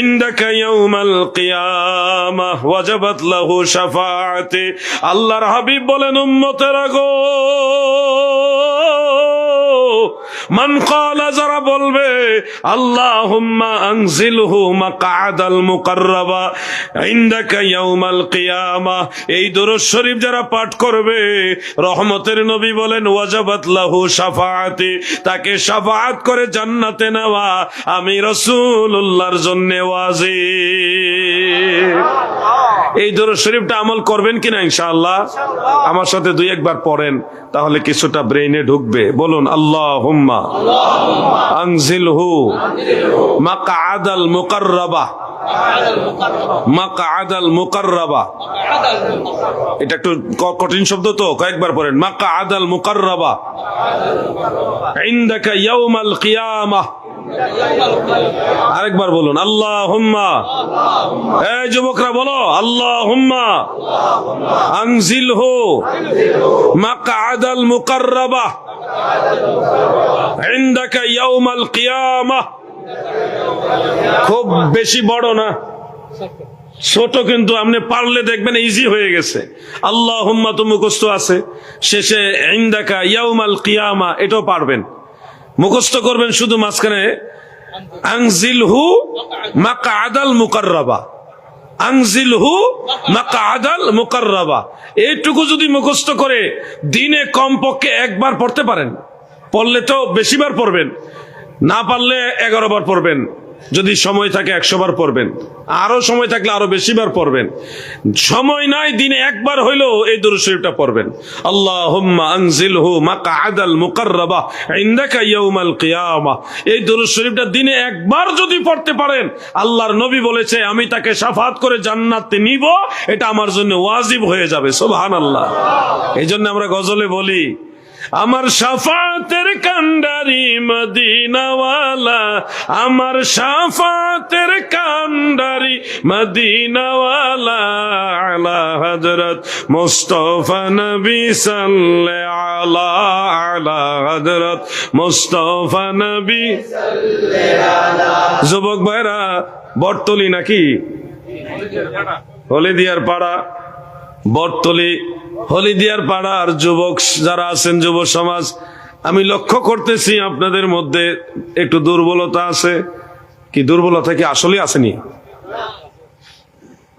ইনদাকা ইয়াউমাল কিয়ামাহ ওয়াজাবাত লাহু শাফাআতি। আল্লাহর হাবিব বলেন, উম্মতেরা গো, মান ক্বালা, যারা বলবে আল্লাহুম্মা আনজিলহু মাকআদাল মুকাররাবা ইনদাকা ইয়াউমাল কিয়ামাহ, এই দুরূদ শরীফ যারা পাঠ করবে, রহমতের নবী বলেন ওয়াজাবাত লাহু শাফাআতি, তাকে শাফাআত করে জান্নাতে নেওয়া আমি রাসূলুল্লাহর জন্য ওয়াজিব। এই দরুদ শরীফটা আমল করবেন কিনা ইনশাআল্লাহ? আমার সাথে দুই একবার পড়েন, তাহলে কিছুটা ব্রেইনে ঢুকবে। বলুন আল্লাহুম্মা আনজিলহু মাকআদাল মুকাররাবা। মাকআদাল মুকাররাবা, এটা একটু কঠিন শব্দ তো, কয়েকবার পড়েন। মাকআদাল মুকাররাবা ইনদাকা ইয়াউমাল কিয়ামাহ। আরেকবার বলুন আল্লাহুম্মা। এই যুবকরা বলো আল্লাহুম্মা আনজিলহু মাকআদাল মুকাররাবা ইনদাকা ইয়াউমাল কিয়ামাহ। খুব বেশি বড় না, ছোট, কিন্তু আপনি পারলে দেখবেন ইজি হয়ে গেছে। আল্লাহুম্মা তো মুখস্থ আছে, শেষে ইনদাকা ইয়াউমাল কিয়ামা এটাও পারবেন, মুখস্থ করবেন। শুধু মাঝখানে আনজিলহু মাকআদাল মুকাররাবা, আনজিলহু মাকআদাল মুকাররাবা, এইটুকু যদি মুখস্থ করে দিনে কমপক্ষে একবার পড়তে পারেন, পড়লে তো বেশিবার পড়বেন, না পারলে 11 বার পড়বেন, যদি সময় থাকে 100 বার পড়বেন, আরো সময় থাকলে আরো বেশিবার পড়বেন। সময় নাই, দিনে একবার হইলেও এই দরুদ শরীফটা পড়বেন। আল্লাহুম্মা আনজিলহু মাকআদাল মুকাররাবা ইনদাকা ইয়াউমাল কিয়ামাহ। এই দরুদ শরীফটা দিনে একবার যদি পড়তে পারেন, আল্লাহর নবী বলেছে আমি তাকে শাফাত করে জান্নাতে নিব, এটা আমার জন্য ওয়াজিব হয়ে যাবে। সুবহানাল্লাহ। এই জন্য আমরা গজলে বলি, আমার শাফাতের কান্ডারি মদিনাওয়ালা, আমার শাফাতের কান্ডারি মদিনাওয়ালা, আলা হযরত মুস্তাফা নবী সাল্লাল্লাহু আলা, আলা হযরত মুস্তাফা নবী সাল্লাল্লাহু। যুবক ভাইরা, বটতলি নাকি হলিদিয়ার পাড়া, বটতলি হলিদিয়ার পাড়ার যুবক যারা আছেন, যুব সমাজ, আমি লক্ষ্য করতেছি আপনাদের মধ্যে একটু দুর্বলতা আছে। কি দুর্বলতা কি আসলে আসেনি?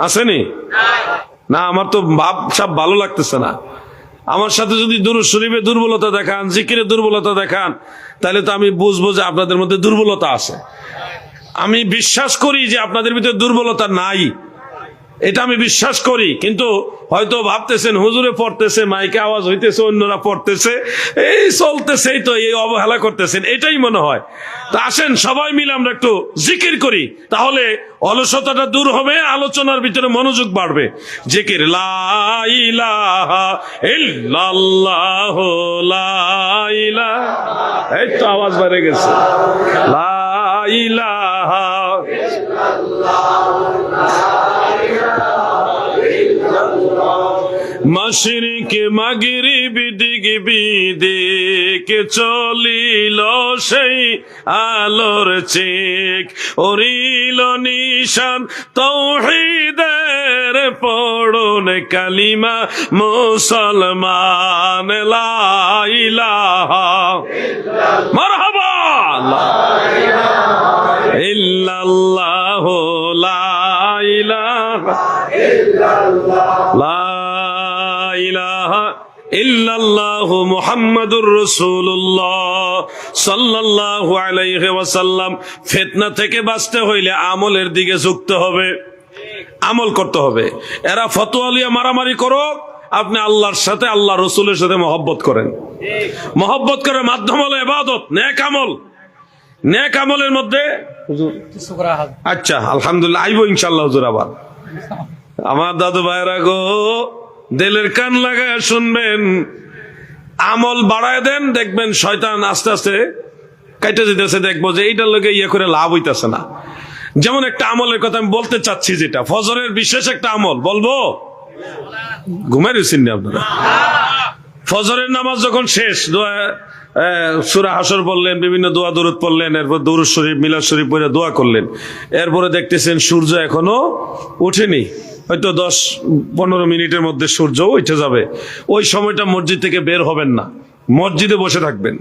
আসেনি না? আমার তো ভাব সব ভালো লাগতেছে না। আমার সাথে যদি দুরূদ শরীফে দুর্বলতা দেখান, জিকিরে দুর্বলতা দেখান, তাহলে তো আমি বুঝবো যে আপনাদের মধ্যে দুর্বলতা আছে। আমি বিশ্বাস করি যে আপনাদের ভিতরে দুর্বলতা নাই, এটা আমি বিশ্বাস করি। কিন্তু হয়তো ভাবতেছেন হুজুরে পড়তেছে, মাইকে আওয়াজ হইতেছে, অন্যরা পড়তেছে, এই চলতেছে, তো এই অবহেলা করতেছেন, এটাই মনে হয়। তা আসেন সবাই মিলে আমরা একটু জিকির করি, তাহলে অলসতাটা দূর হবে, আলোচনার ভিতরে মনোযোগ বাড়বে। জিকির লা ইলাহা ইল্লাল্লাহ, লা ইলাহা, এই তো আওয়াজ বেড়ে গেছে, লা ইলাহা মাশরিকে মাগরিব দিক বিদিক চলিল সেই আলোর চেক, ওরিল নিশান তাওহীদের পড়ুন কালিমা মুসলমান, লা ইলাহা মারহাবা লা ইল্লাল্লাহ, লা ইলাহা লা ইলাহা ইল্লাল্লাহু মুহাম্মাদুর রাসূলুল্লাহ সাল্লাল্লাহু আলাইহি ওয়াসাল্লাম। ফিতনা থেকে বাঁচতে হইলে আমলের দিকে ঝুঁকতে হবে, আমল করতে হবে। এরা ফতোয়া লিয়া মারামারি করো, আপনি আল্লাহর সাথে, আল্লাহ রসুলের সাথে মহব্বত করেন। মহব্বত করার মাধ্যম হলো ইবাদত, নেক আমল। নেক আমলের মধ্যে আচ্ছা আলহামদুলিল্লাহ আইবো ইনশাআল্লাহ হুজুর। আবার আমার দাদু ভাইরা গো, দিলের কান লাগায় শুনবেন, আমল বাড়ায় দেন, দেখবেন শয়তান আস্তে আস্তে কাইটা যেতেছে। দেখবো যে এইটার লোকে ইয়ে করে লাভ হইতেছে না। যেমন একটা আমলের কথা আমি বলতে চাচ্ছি, যেটা ফজরের বিশেষ একটা আমল, বলবো? ঘুমাই রয়েছেন না আপনারা? ফজরের নামাজ যখন শেষ, দোয়া সূরা হাসর পড়লেন, বিভিন্ন দোয়া দরুদ পড়লেন, এরপর দরুদ শরীফ মিলাদ শরীফ পড়ে দোয়া করলেন, এরপরে দেখতেছেন সূর্য এখনো ওঠেনি, হয়তো 10-15 মিনিটের মধ্যে সূর্য উঠে যাবে। ওই সময়টা মসজিদ থেকে বের হবেন না, মসজিদে বসে থাকবেন।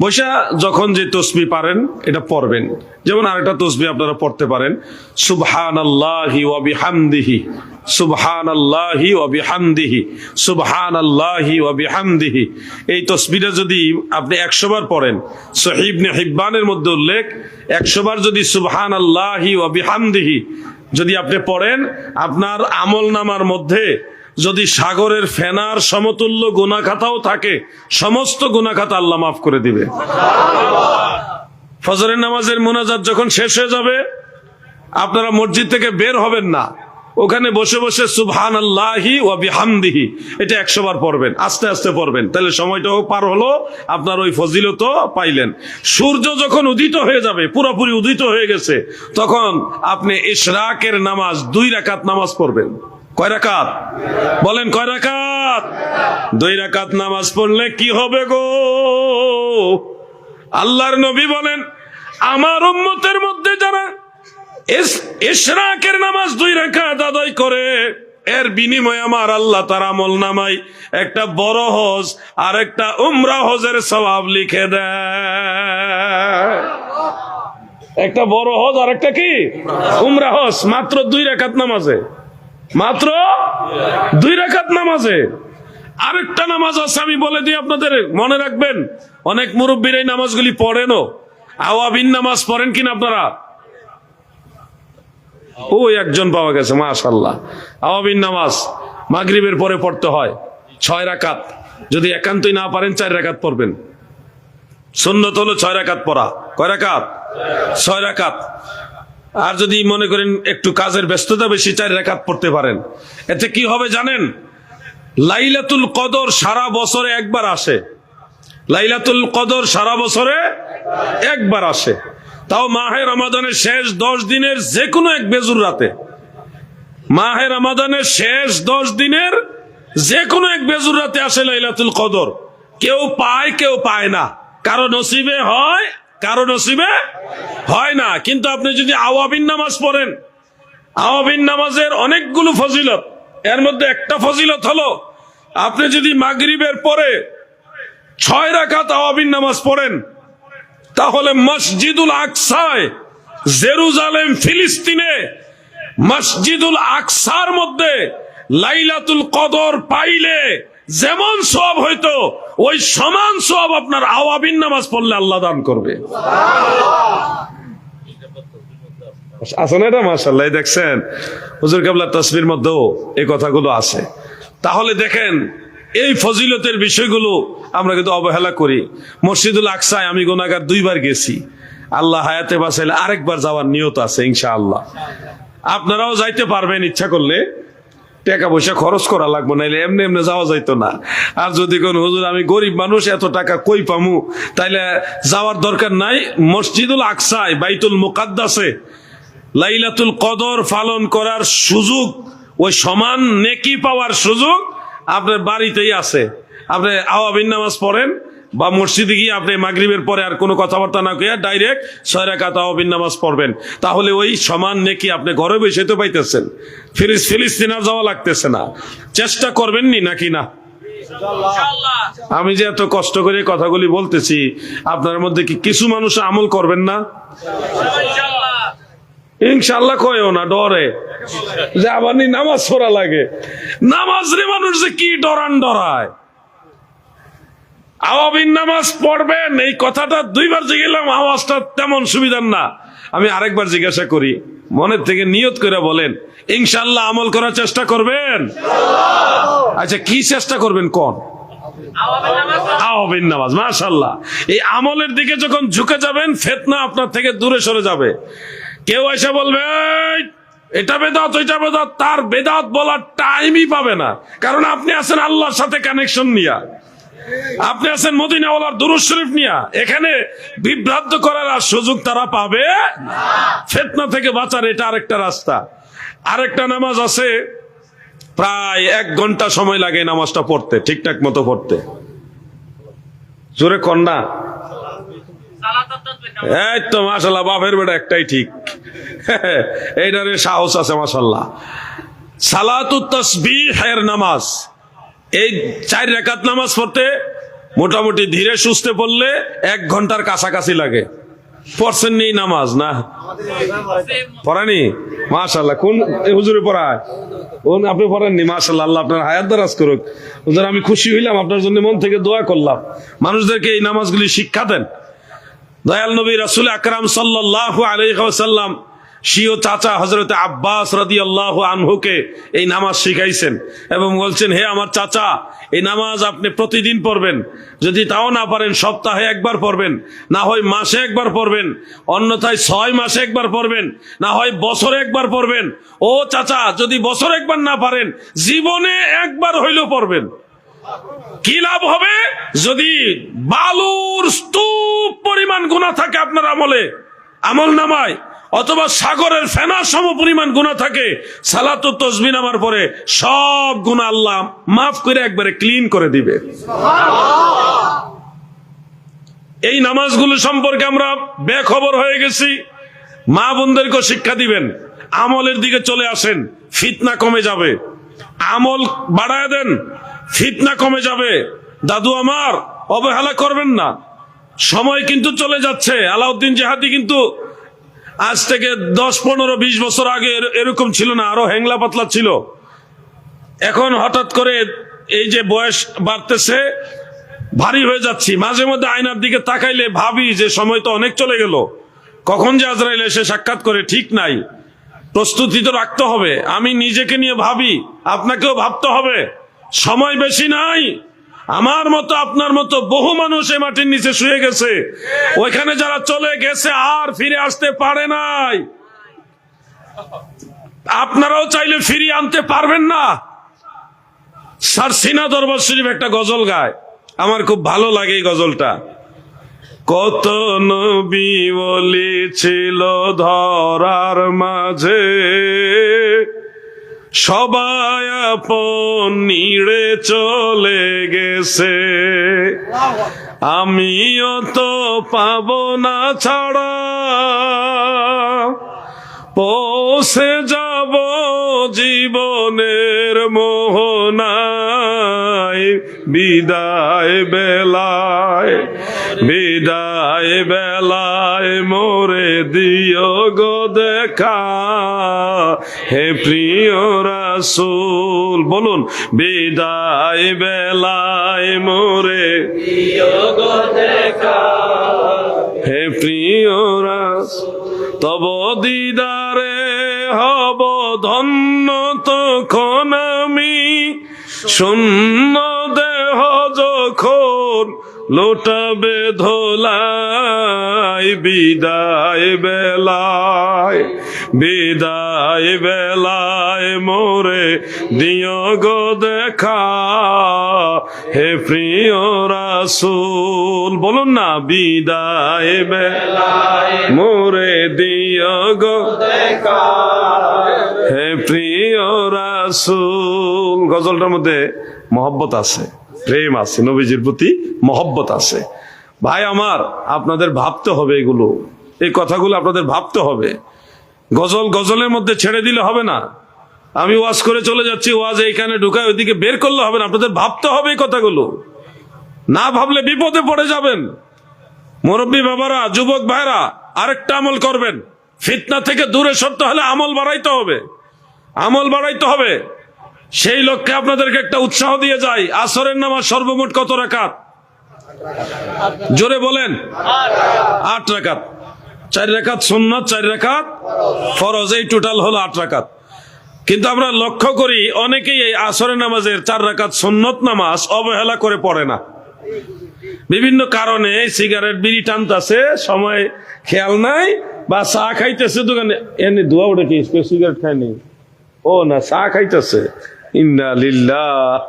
বসে যখন যে তসবিহ পারেন এটা পড়বেন। যেমন আরেকটা তসবিহ আপনারা পড়তে পারেন, সুবহানাল্লাহি ওয়া বিহামদিহি, সুবহানাল্লাহি ওয়া বিহামদিহি, সুবহানাল্লাহি ওয়া বিহামদিহি। এই তসবিহটা যদি আপনি 100 বার পড়েন, সহিহ ইবনে হিব্বানের মধ্যে উল্লেখ, 100 বার যদি সুবহানাল্লাহি ওয়া বিহামদিহি যদি আপনি পড়েন, আপনার আমল নামার মধ্যে যদি সাগরের ফেনার সমতুল্য গুনাহ খাতাও থাকে, সমস্ত গুনাহ খাতা আল্লাহ মাফ করে দিবে। ফজরের নামাজের মুনাজাত যখন শেষ হয়ে যাবে, আপনারা মসজিদ থেকে বের হবেন না, ওখানে বসে বসে সুবহানাল্লাহি ওয়া বিহামদিহি এটা 100 বার পড়বেন, আস্তে আস্তে পড়বেন, তাহলে সময়টাও পার হলো, আপনার ওই ফজিলতও পাইলেন। সূর্য যখন উদিত হয়ে যাবে, পুরোপুরি উদিত হয়ে গেছে, তখন আপনি ইশরাকের নামাজ 2 রাকাত নামাজ পড়বেন। কয় রাকাত? বলেন কয় রাকাত? 2 রাকাত নামাজ পড়লে কি হবে গো? আল্লাহর নবী বলেন, আমার উম্মতের মধ্যে যারা ইশরাকের নামাজ 2 রাকাত আদায় করে, এর বিনিময়ে আমার আল্লাহ তার আমল নামায় একটা বড় হজ আর একটা উমরা হজের সওয়াব লিখে দেয়। একটা বড় হজ আর একটা কি উমরা হজ, মাত্র 2 রাকাত নামাজে, মাত্র 2 রাকাত নামাজে। আরেকটা নামাজ আছে, আমি বলে দিই আপনাদের, মনে রাখবেন। অনেক মুরব্বীর এই নামাজগুলি পড়েনও। আওয়াবিন নামাজ পড়েন কিনা আপনারা? ওই একজন পাওয়া গেছে, মাশাআল্লাহ। আওয়াবিন নামাজ মাগরিবের পরে পড়তে হয় 6 রাকাত। যদি একান্তই না পারেন 4 রাকাত পড়বেন। সুন্নত হলো 6 রাকাত পড়া। কয় রাকাত? 6 রাকাত। আর যদি মনে করেন একটু কাজের ব্যস্ততা বেশি, 4 রাকাত পড়তে পারেন। এতে কি হবে জানেন? লাইলাতুল কদর সারা বছরে একবার আসে। লাইলাতুল কদর সারা বছরে একবার আসে, তাও মাহে রমাদানের শেষ 10 দিনের যে কোনো এক বেজুর রাতে। মাহে রমাদানের শেষ 10 দিনের যে কোনো এক বেজুর রাতে আসে লাইলাতুল কদর। কেউ পায়, কেউ পায় না, কারো নসিবে হয়, কারো নসিবে হয় না। কিন্তু আপনি যদি আওয়াবিন নামাজ পড়েন, আওয়াবিন নামাজের অনেকগুলো ফজিলত, এর মধ্যে একটা ফজিলত হলো, আপনি যদি মাগরিবের পরে 6 রাকাত আওয়াবিন নামাজ পড়েন, তাহলে মসজিদুল আকসায়, জেরুজালেম ফিলিস্তিনে মসজিদুল আকসার মধ্যে লাইলাতুল কদর পাইলে যেমন সওয়াব হইতো, ওই সমান সওয়াব আপনার আওয়াবিন নামাজ পড়লে আল্লাহ দান করবে। আছে না এটা? মাশাআল্লাহ। দেখছেন হুজুর কেবলার তাসবির মধ্যেও এই কথাগুলো আছে। তাহলে দেখেন, এই ফজিলতের বিষয়গুলো আমরা কিন্তু অবহেলা করি। মসজিদুল আকসায় আমি গুনাহগার 2 বার গেছি, আল্লাহ হায়াতে বাঁচাইলে আরেকবার যাওয়ার নিয়ত আছে ইনশাআল্লাহ। আপনারাও যাইতে পারবেন ইচ্ছা করলে, টাকা পয়সা খরচ করা লাগবে, নাইলে এমনি এমনি যাওয়া যাইতো না। আর যদি কোন হুজুর আমি গরিব মানুষ, এত টাকা কই পামু, তাইলে যাওয়ার দরকার নাই। মসজিদুল আকসায়, বাইতুল মুকাদ্দাসে লাইলাতুল কদর পালন করার সুযোগ, ওই সমান নেকি পাওয়ার সুযোগ আপনার বাড়িতেই আছে। আপনি আওয়াবিন নামাজ পড়েন বা মসজিদে গিয়ে আপনি মাগরিবের পরে আর কোনো কথাবার্তা না কইয়া ডাইরেক্ট 6 রাকাত আওয়াবিন নামাজ পড়বেন, তাহলে ওই সমান নেকি আপনি ঘরে বসে তো পাইতেছেন। ফিলিস্তিন আর যাওয়া লাগতেছে না। চেষ্টা করবেন নি নাকি না? আমি যে এত কষ্ট করে কথাগুলি বলতেছি, আপনার মধ্যে কি কিছু মানুষ আমল করবেন না? ইনশাআল্লাহ কয়ও না, ডরে যে আবার নামাজ পড়া লাগে। নামাজ রে মানুষ যে কি ডরান ডরায়। আওয়াবিন নামাজ পড়বেন, এই কথাটা 2 বার জিজ্ঞেলাম, আওয়াজটা তেমন সুবিধার না। আমি আরেকবার জিজ্ঞাসা করি, মনের থেকে নিয়ত করে বলেন ইনশাআল্লাহ আমল করার চেষ্টা করবেন। আচ্ছা, কি চেষ্টা করবেন কোন? আওয়াবিন নামাজ। মাশাআল্লাহ। এই আমলের দিকে যখন ঝুঁকে যাবেন, ফিতনা আপনার থেকে দূরে সরে যাবে। কেউ এসে বলবে এটা বেদাত, ওইটা বেদাত, তার বেদাত বলার টাইমই পাবে না, কারণ আপনি আছেন আল্লাহর সাথে কানেকশন নিয়া, আপনি আছেন মদিনাওয়ালার দুরূদ শরীফ নিয়া। এখানে বিভ্রান্ত করার আর সুযোগ তারা পাবে না। ফিতনা থেকে বাঁচার এটা আরেকটা রাস্তা। আরেকটা নামাজ আছে, প্রায় 1 ঘন্টা সময় লাগে নামাজটা পড়তে, ঠিকঠাক মতো পড়তে। জোরে কন্যা, এই তো মাশাআল্লাহ, বাপের বেটা একটাই ঠিক। এইটারে সাহস আছে মাশাআল্লাহ। সালাতুত তাসবিহের নামাজ, এই 4 রাকাত নামাজ পড়তে মোটামুটি ধীরে সুস্থে পড়লে 1 ঘন্টার কাছাকাছি লাগে। পড়ছেন নি নামাজ? না পড়ানি? মাশাআল্লাহ। কোন হুজুরে পড়ায়? আপনি পড়েননি? মাশাআল্লাহ, আল্লাহ আপনার হায়াত দারাজ করুক। হুজুর, আমি খুশি হইলাম, আপনার জন্য মন থেকে দোয়া করলাম। মানুষদেরকে এই নামাজগুলি শিক্ষা দেন। দয়াল নবী রাসূল আকরাম সাল্লাল্লাহু আলাইহি ওয়াসাল্লাম স্বীয় চাচা হযরতে আব্বাস রাদিয়াল্লাহু আনহুকে এই নামাজ শিখাইছেন এবং বলছেন, হে আমার চাচা, এই নামাজ আপনি প্রতিদিন পড়বেন, যদি তাও না পারেন সপ্তাহে একবার পড়বেন, না হয় মাসে একবার পড়বেন, অন্যথায় 6 মাসে একবার পড়বেন, না হয় বছরে একবার পড়বেন। ও চাচা, যদি বছরে একবার না পারেন, জীবনে একবার হইলেও পড়বেন। কি লাভ হবে? যদি বালুর স্তূপ পরিমাণ গুনাহ থাকে আপনার আমল নামায়, অথবা সাগরের ফেনার সম পরিমাণ গুনাহ থাকে, সালাত ও তাসবিহ নামার পরে সব গুনাহ আল্লাহ মাফ করে একবারে ক্লিন করে দিবে। এই নামাজগুলো সম্পর্কে আমরা বেখবর হয়ে গেছি। মা বোনদেরকে শিক্ষা দিবেন, আমলের দিকে চলে আসেন, ফিতনা কমে যাবে। আমল বাড়ায় দেন, ফিতনা কমে যাবে। দাদু আমার, অবহেলা করবেন না, সময় কিন্তু চলে যাচ্ছে। আলাউদ্দিন জিহাদি কিন্তু আজ থেকে 10, 15, 20 বছর আগে এরকম ছিল না, আরো হ্যাংলা পাতলা ছিল। এখন হঠাৎ করে এই যে বয়স বাড়তেছে, ভারী হয়ে যাচ্ছি। মাঝে মধ্যে আয়নার দিকে তাকাইলে ভাবি যে সময় তো অনেক চলে গেল, কখন যে আজরাইল এসে সাক্ষাৎ করে ঠিক নাই। প্রস্তুতি তো রাখতে হবে। আমি নিজেকে নিয়ে ভাবি, আপনাকেও ভাবতে হবে, সময় বেশি নাই। আমার মতো আপনার মতো বহু মানুষ এই মাটির নিচে শুয়ে গেছে, ওইখানে যারা চলে গেছে আর ফিরে আসতে পারে নাই। আপনারাও চাইলে ফিরিয়ে আনতে পারবেন না। স্যার সিনা দরবার শরীফ একটা গজল গায়, আমার খুব ভালো লাগে এই গজলটা। কত নবী ওলি ছিল ধরার মাঝে, সবাই আপন নিড়ে চলে গেছে, আমিও তো পাবো না ছাড়া, পৌঁছে যাব জীবনের মোহনায়, বিদায় বেলায়, বিদায় বেলায় মোরে দিও গো দেখা, হে প্রিয় রাসূল। বলুন, বিদায় বেলায় মোরে দিও গো দেখা, হে প্রিয় রাসূল। তব দিদারে হব ধন্য তখন আমি, শূন্য দেহ যখন লোটাবে ধোলাই, বিদায় বেলায়, বিদায় বেলায় মোরে দিও গো দেখা, হে প্রিয় রাসূল। বলুন না, বিদায় বেলায় মোরে দিও গো দেখা, হে প্রিয় রাসূল। গজলটার মধ্যে মহব্বত আছে, প্রেম আছে, নবীজির প্রতি মহব্বত আছে। ভাই আমার, আপনাদের ভাবতে হবে এগুলো, এই কথাগুলো আপনাদের ভাবতে হবে। গজলের মধ্যে ছেড়ে দিলে হবে না। আমি ওয়াজ করে চলে যাচ্ছি, ওয়াজ এইখানে ঢুকায় ওইদিকে বের করলে হবে না। আপনাদের ভাবতে হবে এই কথাগুলো, না ভাবলে বিপদে পড়ে যাবেন। মুরব্বী বাবারা, যুবক ভাইরা, আরেকটা আমল করবেন। ফিতনা থেকে দূরে সরতে হলে আমল বাড়াইতে হবে, আমল বাড়াইতে হবে। সেই লক্ষ্যে আপনাদেরকে একটা উৎসাহ দিয়ে যাই। আসরের নামাজ সর্বমোট কত রাকাত? জোরে বলেন। 8 রাকাত। 4 রাকাত সুন্নাত, 4 রাকাত ফরজ, এই টোটাল হলো 8 রাকাত। কিন্তু আমরা লক্ষ্য করি অনেকেই এই আসরের নামাজের 4 রাকাত সুন্নত নামাজ অবহেলা করে পড়ে না। বিভিন্ন কারণে সিগারেট বিড়ি টানতেছে, সময় খেয়াল নাই, বা চা খাইতেছে দোকানে, এনে ধোয়া উঠে কি সিগারেট খায়নি, ও না চা খাইতেছে। ইন্না লিল্লাহ।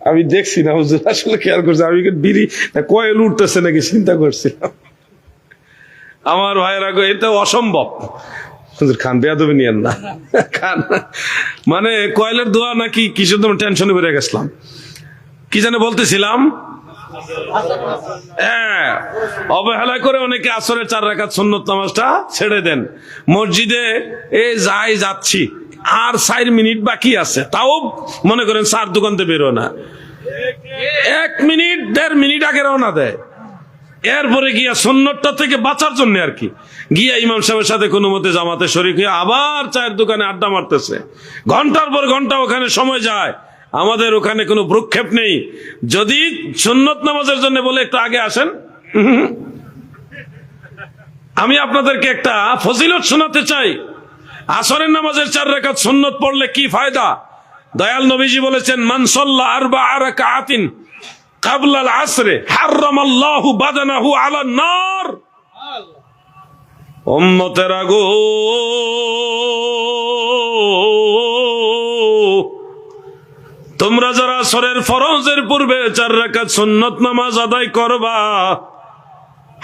আমি দেখছি না হুজুর, আসলে খেয়াল করছি আমি বিড়ি কয়েল উঠতেছে নাকি চিন্তা করছিলাম। আমার ভাইয়েরা গো, এটা অসম্ভব। হুজুর খান, বেয়াদবি নিয়েন না, খান। মানে কয়েলের দোয়া নাকি কিছু তো টেনশনে বেড়ে গেছিলাম। কি জানে বলতেছিলাম, হ্যাঁ, অবহেলা করে অনেকে আসরের 4 রাকাত সুন্নত নামাজটা ছেড়ে দেন। মসজিদে যাচ্ছি, আর 4 মিনিট বাকি আছে, তাও মনে করেন 4 দোকানতে বেরো না, 1 মিনিট 1.5 মিনিট আগে রওনা দেয়। এরপরে গিয়া সুন্নতটা থেকে বাঁচার জন্য আর কি গিয়া ইমাম সাহেবের সাথে কোনো মতে জামাতে শরীক হয়ে আবার চায়ের দোকানে আড্ডা মারতেছে, ঘন্টার পর ঘন্টা ওখানে সময় যায়। আমাদের ওখানে কোনো ভ্রুক্ষেপ নেই। যদি সুন্নত নামাজের জন্য বলে একটু আগে আসেন, আমি আপনাদেরকে একটা ফজিলত শোনাতে চাই। আসরের নামাজের 4 রাকাত সুন্নত পড়লে কি ফায়দা? দয়াল নবীজি বলেছেন, মান সাল্লা আরবা'a রাকাআতিন ক্বাবলা আল আসরে হারামাল্লাহু বাদানাহু আলান নার। উম্মতেরা গো, তোমরা যারা আসরের ফরজের পূর্বে 4 রাকাত সুন্নত নামাজ আদায় করবা,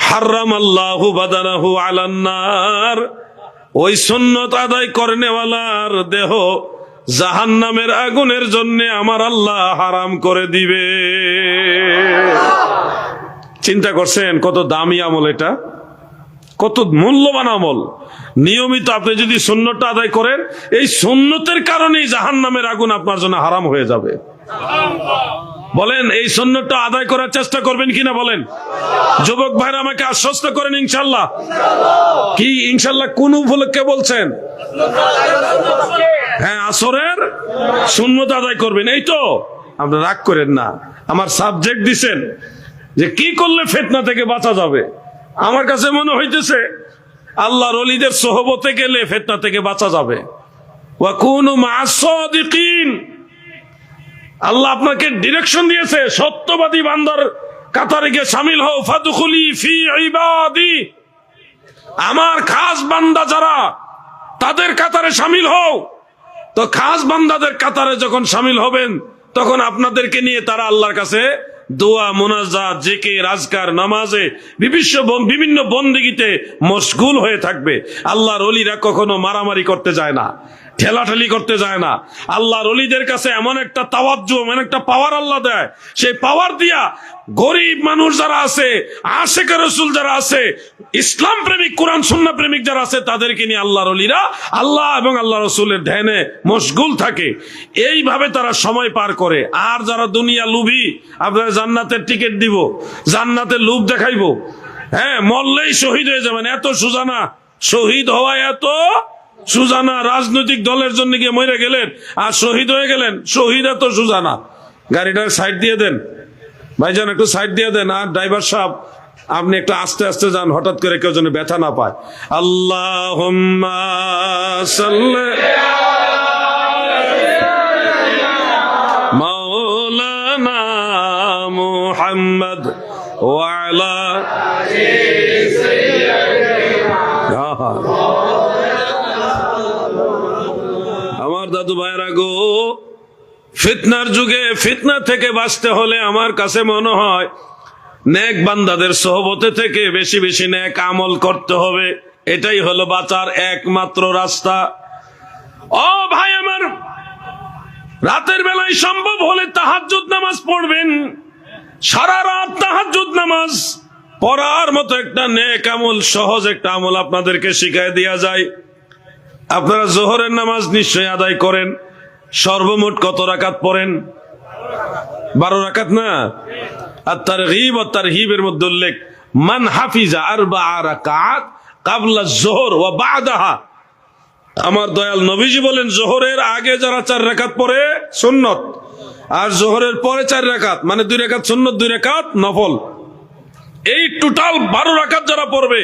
হারামাল্লাহু বাদানাহু আলান নার, ওই সুন্নত আদায় করনেওয়ালার দেহ জাহান্নামের আগুনের জন্য আমার আল্লাহ হারাম করে দিবে। চিন্তা করছেন কত দামি আমল এটা, কত মূল্যবান আমল। নিয়মিত আপনি যদি সুন্নতটা আদায় করেন, এই সুন্নতের কারণেই জাহান্নামের আগুন আপনার জন্য হারাম হয়ে যাবে। বলেন, এই সুন্নতটা আদায় করার চেষ্টা করবেন কিনা বলেন? যুবক ভাইরা আমাকে আশ্বস্ত করেন ইনশাল্লাহ। কি ইনশাল্লাহ কোন উপলক্ষে বলছেন? হ্যাঁ, আসরের সুন্নত আদায় করবেন। এই তো, আপনারা রাগ করেন না। আমার সাবজেক্ট দিছেন যে কি করলে ফিতনা থেকে বাঁচা যাবে। আমার কাছে মনে হইতেছে আল্লাহর ওলিদের সোহবতে গেলে ফিতনা থেকে বাঁচা যাবে। ওয়া কুনু মা'আস সাদিকিন। আল্লাহ আপনাকে ডিরেকশন দিয়েছে, সত্যবাদী বান্দার কাতারে গিয়ে শামিল হও। ফাদখুলি ফি ইবাদি, আমার খাস বান্দা যারা তাদের কাতারে শামিল হও। তো খাস বান্দাদের কাতারে যখন শামিল হবেন, তখন আপনাদেরকে নিয়ে তারা আল্লাহর কাছে দোয়া, মুনাজাত, জিকির, আজকার, নামাজে, বিভিন্ন বন্দেগীতে মশগুল হয়ে থাকবে। আল্লাহর ওলিরা কখনো মারামারি করতে যায় না, ঠেলাঠেলি করতে যায় না। আল্লাহর ওলিদের কাছে এমন একটা তাওয়াজ্জু, এমন একটা পাওয়ার আল্লাহ দেয়, সেই পাওয়ার দিয়া গরিব মানুষ যারা আছে, আশিকে রাসূল যারা আছে, ইসলাম প্রেমিক, কোরআন সুন্নাহ প্রেমিক যারা আছে, তাদেরকে নিয়ে আল্লাহর ওলিরা আল্লাহ এবং আল্লাহ রাসূলের ধ্যানে মশগুল থাকে। এইভাবে তারা সময় পার করে। আর যারা দুনিয়া লোভী, আপনারা জান্নাতের টিকিট দিব, জান্নাতের লোভ দেখাইবো, হ্যাঁ, মরলেই শহীদ হয়ে যাবেন, এত সুজানা, শহীদ হওয়া এত সুজানা। রাজনৈতিক দলের জন্য গিয়ে মরে গেলেন আর শহীদ হয়ে গেলেন, শহীদ এত সুজানা। গাড়িটার সাইড দিয়ে দেন ভাইজান, একটু সাইড দিয়ে দেন। আর ড্রাইভার সাহেব, আপনি একটু আস্তে আস্তে যান, হঠাৎ করে কেউ যেন ব্যথা না পায়। আল্লাহুম্মা সাল্লি মাওলানা মুহাম্মদ ওয়া আলা আমার দাদু ভাইরা গো, ফিতনার যুগে ফিতনা থেকে বাঁচতে হলে আমার কাছে মনে হয় নেক বান্দাদের সোহবতে থেকে বেশি বেশি নেক আমল করতে হবে। এটাই হলো বাঁচার একমাত্র রাস্তা। ও ভাই আমার, রাতের বেলায় সম্ভব হলে তাহাজ্জুদ নামাজ পড়বেন। সারা রাত তাহাজ্জুদ নামাজ পড়ার মতো একটা নেক আমল, সহজ একটা আমল আপনাদেরকে শিখায় দেয়া যায়। আপনারা জোহরের নামাজ নিশ্চয়ই আদায় করেন। সর্বমোট কত রাকাত পড়েন? 12 রাকাত না? আর তারগীব ও তারহিবের মধ্যে উল্লেখ, মান হাফিজা আরবা'a রাকাত ক্বাবলা যোহর ওয়া বা'দাহা। আমার দয়াল নবীজি বলেন, জোহরের আগে যারা 4 রাকাত পড়ে সুন্নত, আর জোহরের পরে 4 রাকাত, মানে 2 রাকাত সুন্নত, 2 রাকাত নফল, এই টোটাল 12 রাকাত যারা পড়বে,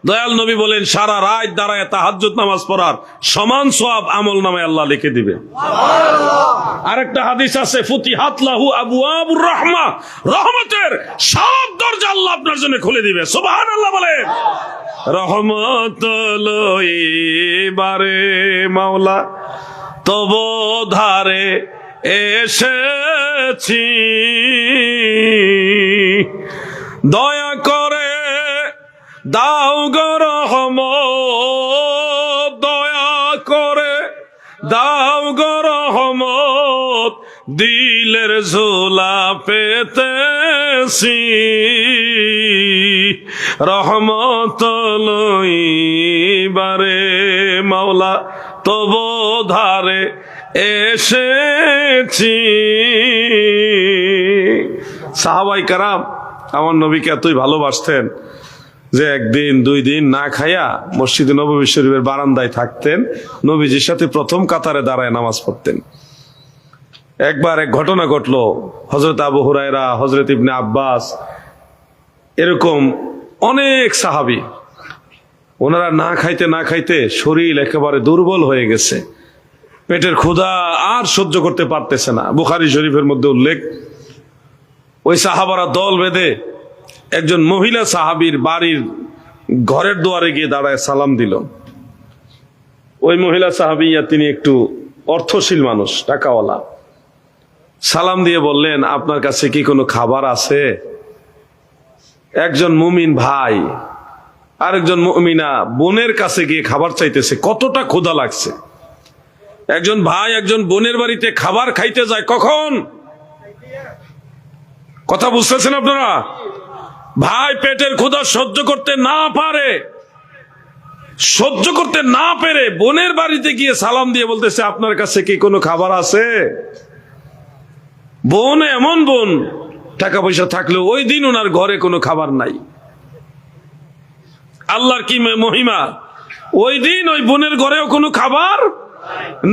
দয়াল নবী বলেন সারা রাত দাঁড়ায় তাহাজ্জুদ নামাজ পড়ার সমান সওয়াব আমল নামায় আল্লাহ লিখে দিবে। আরেকটা হাদিস আছে, ফুতিহাত লাহু আবওয়াবুর রাহমা, রহমতের সব দরজা আল্লাহ আপনার জন্য খুলে দিবে। সুবহানাল্লাহ বলেন। রহমত লইবারে মাওলা তব ধারে এসেছি, দয়া করে দাও গো রহমত, দয়া করে দাও গো রহমত, দিলের ঝোলা পেতেছি, রহমত লইবারে মাওলা তব ধারে এসেছি। সাহাবায়ে কেরাম আমার নবীকে এতই ভালোবাসতেন যে একদিন 2 দিন না খাইয়া মসজিদে নববী শরীফের বারান্দায় থাকতেন, নবীজির সাথে প্রথম কাতারে দাঁড়ায় নামাজ পড়তেন। একবার এক ঘটনা ঘটলো, হযরত আবু হুরায়রা, হযরত ইবনে আব্বাস, এরকম অনেক সাহাবী ওনারা না খাইতে না খাইতে শরীর একেবারে দুর্বল হয়ে গেছে, পেটের ক্ষুধা আর সহ্য করতে পারতেছে না। বুখারী শরীফের মধ্যে উল্লেখ, ওই সাহাবারা দল বেঁধে একজন মহিলা সাহাবীর বাড়ির ঘরের দুয়ারে গিয়ে দাঁড়ায় সালাম দিল। ওই মহিলা সাহাবিয়া তিনি একটু অর্থশীল মানুষ, টাকাওয়ালা। সালাম দিয়ে বললেন, আপনার কাছে কি কোনো খাবার আছে? একজন মুমিন ভাই আরেকজন মুমিনা বোনের কাছে গিয়ে খাবার চাইতেছে, কতটা ক্ষুধা লাগছে। একজন ভাই একজন বোনের বাড়িতে খাবার খাইতে যায় কখন? কথা বুঝতেছেন আপনারা? ভাই পেটের ক্ষুধা সহ্য করতে না পেরে বোনের বাড়িতে গিয়ে সালাম দিয়ে বলতেছে, আপনার কাছে কি কোনো খাবার আছে? বোন এমন বোন, টাকা পয়সা থাকলেও ওই দিন ওনার ঘরে কোনো খাবার নাই। আল্লাহর কি মহিমা, ওই দিন ওই বোনের ঘরেও কোনো খাবার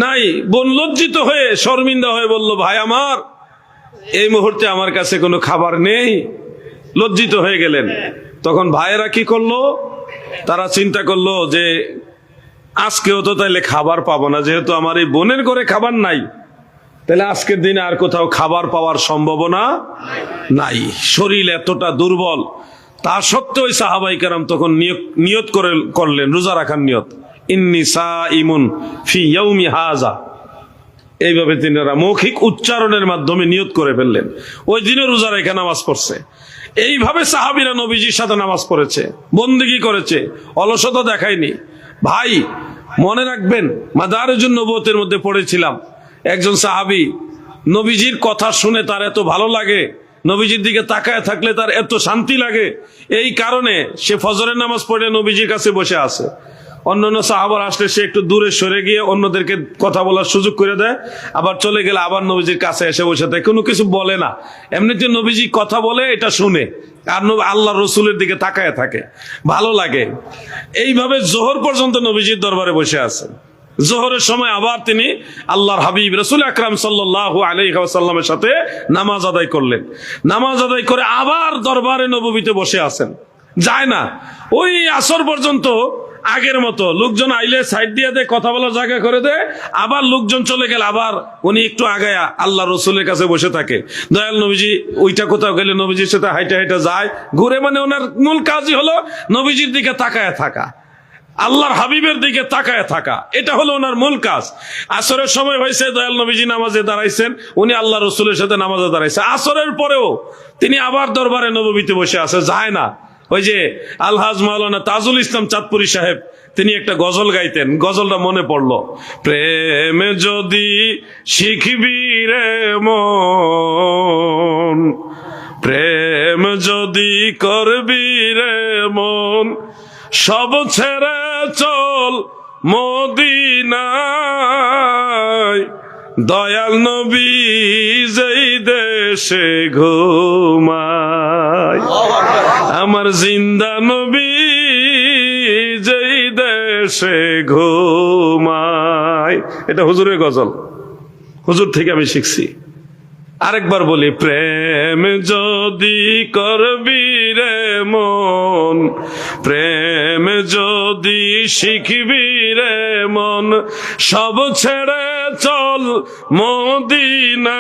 নাই। বোন লজ্জিত হয়ে শর্মিন্দা হয়ে বলল, ভাই আমার এই মুহূর্তে আমার কাছে কোনো খাবার নেই। লজ্জিত হয়ে গেলেন। তখন ভাইয়েরা কি করলো, তারা চিন্তা করলো যে আজকেও তো তাইলে খাবার পাবো না, যেহেতু আমার এই বোনের ঘরে খাবার নাই, তাহলে আজকের দিনে আর কোথাও খাবার পাওয়ার সম্ভাবনা নাই। শরীর এতটা দুর্বল, তা সত্ত্বেও সাহাবাই কেরাম তখন নিয়ত করলেন, রোজা রাখার নিয়ত, ইন্নী সাইমুন ফি ইয়াউমি হাযা। এইভাবে তিনারা মৌখিক উচ্চারণের মাধ্যমে নিয়ত করে ফেললেন। ওই দিনে রোজা রেখে নামাজ পড়ছে। এইভাবে সাহাবীরা নবীজির সাথে নামাজ পড়েছে, বন্দেগী করেছে, অলসতা দেখায়নি। ভাই মনে রাখবেন, মাদারিজুন নবুয়তের মধ্যে পড়েছিলাম, একজন সাহাবী নবীজির কথা শুনে তার এত ভালো লাগে, নবীজির দিকে তাকায় থাকলে তার এত শান্তি লাগে, এই কারণে সে ফজরের নামাজ পড়ে নবীজির কাছে বসে আছে। অন্যান্য সাহাবার আসলে সে একটু দূরে সরে গিয়ে অন্যদেরকে কথা বলার সুযোগ করে দেয়, আবার চলে গেলে আবার নবীজির কাছে এসে বসে থাকে, কোনো কিছু বলে না। এমনিতে নবীজি কথা বলে এটা শুনে আর আল্লাহ রসুলের দিকে তাকায় থাকে, ভালো লাগে। এইভাবে জোহর পর্যন্ত নবীজির দরবারে বসে আছেন। জোহরের সময় আবার তিনি আল্লাহর হাবিব রাসূল আকরাম সাল্লাল্লাহু আলাইহি ওয়াসাল্লামের সাথে নামাজ আদায় করলেন। নামাজ আদায় করে আবার দরবারে নববীতে বসে আছেন, যায় না। ওই আসর পর্যন্ত আগের মতো লোকজন আইলে সাইড দিয়ে দেয়, কথা বলার জায়গা করে দেয়, আবার লোকজন চলে গেলে আবার উনি একটু আগায়া আল্লাহ রসুলের কাছে বসে থাকে। দয়াল নবীজি ওইটা কোথাও গেলে নবীজির সাথে হাইটা হাইটা যায়, ঘুরে, মানে ওনার মূল কাজই হলো নবীজির দিকে তাকায় থাকা, আল্লাহর হাবিবের দিকে তাকায় থাকা, এটা হলো ওনার মূল কাজ। আসরের সময় হয়েছে, দয়াল নবীজি নামাজে দাঁড়াইছেন, উনি আল্লাহ রসুলের সাথে নামাজে দাঁড়াইছে। আসরের পরেও তিনি আবার দরবারে নববীতে বসে আছে, যায় না। ওই যে আলহাজ মাওলানা তাজুল ইসলাম চাঁদপুরি সাহেব, তিনি একটা গজল গাইতেন, গজলটা মনে পড়লো, প্রেম যদি শিখবি রে মন, প্রেম যদি করবি রে মন, সব ছেড়ে চল মদিনায়, দয়াল নবী যেই দেশে ঘুমায়, আমার জিন্দা নবী যেই দেশে ঘুমায়। এটা হুজুরের গজল, হুজুর থেকে আমি শিখছি। আরেকবার বলি, প্রেম যদি করবি রে মন, প্রেম যদি শিখবি রে মন, সব ছেড়ে চল মদিনায়,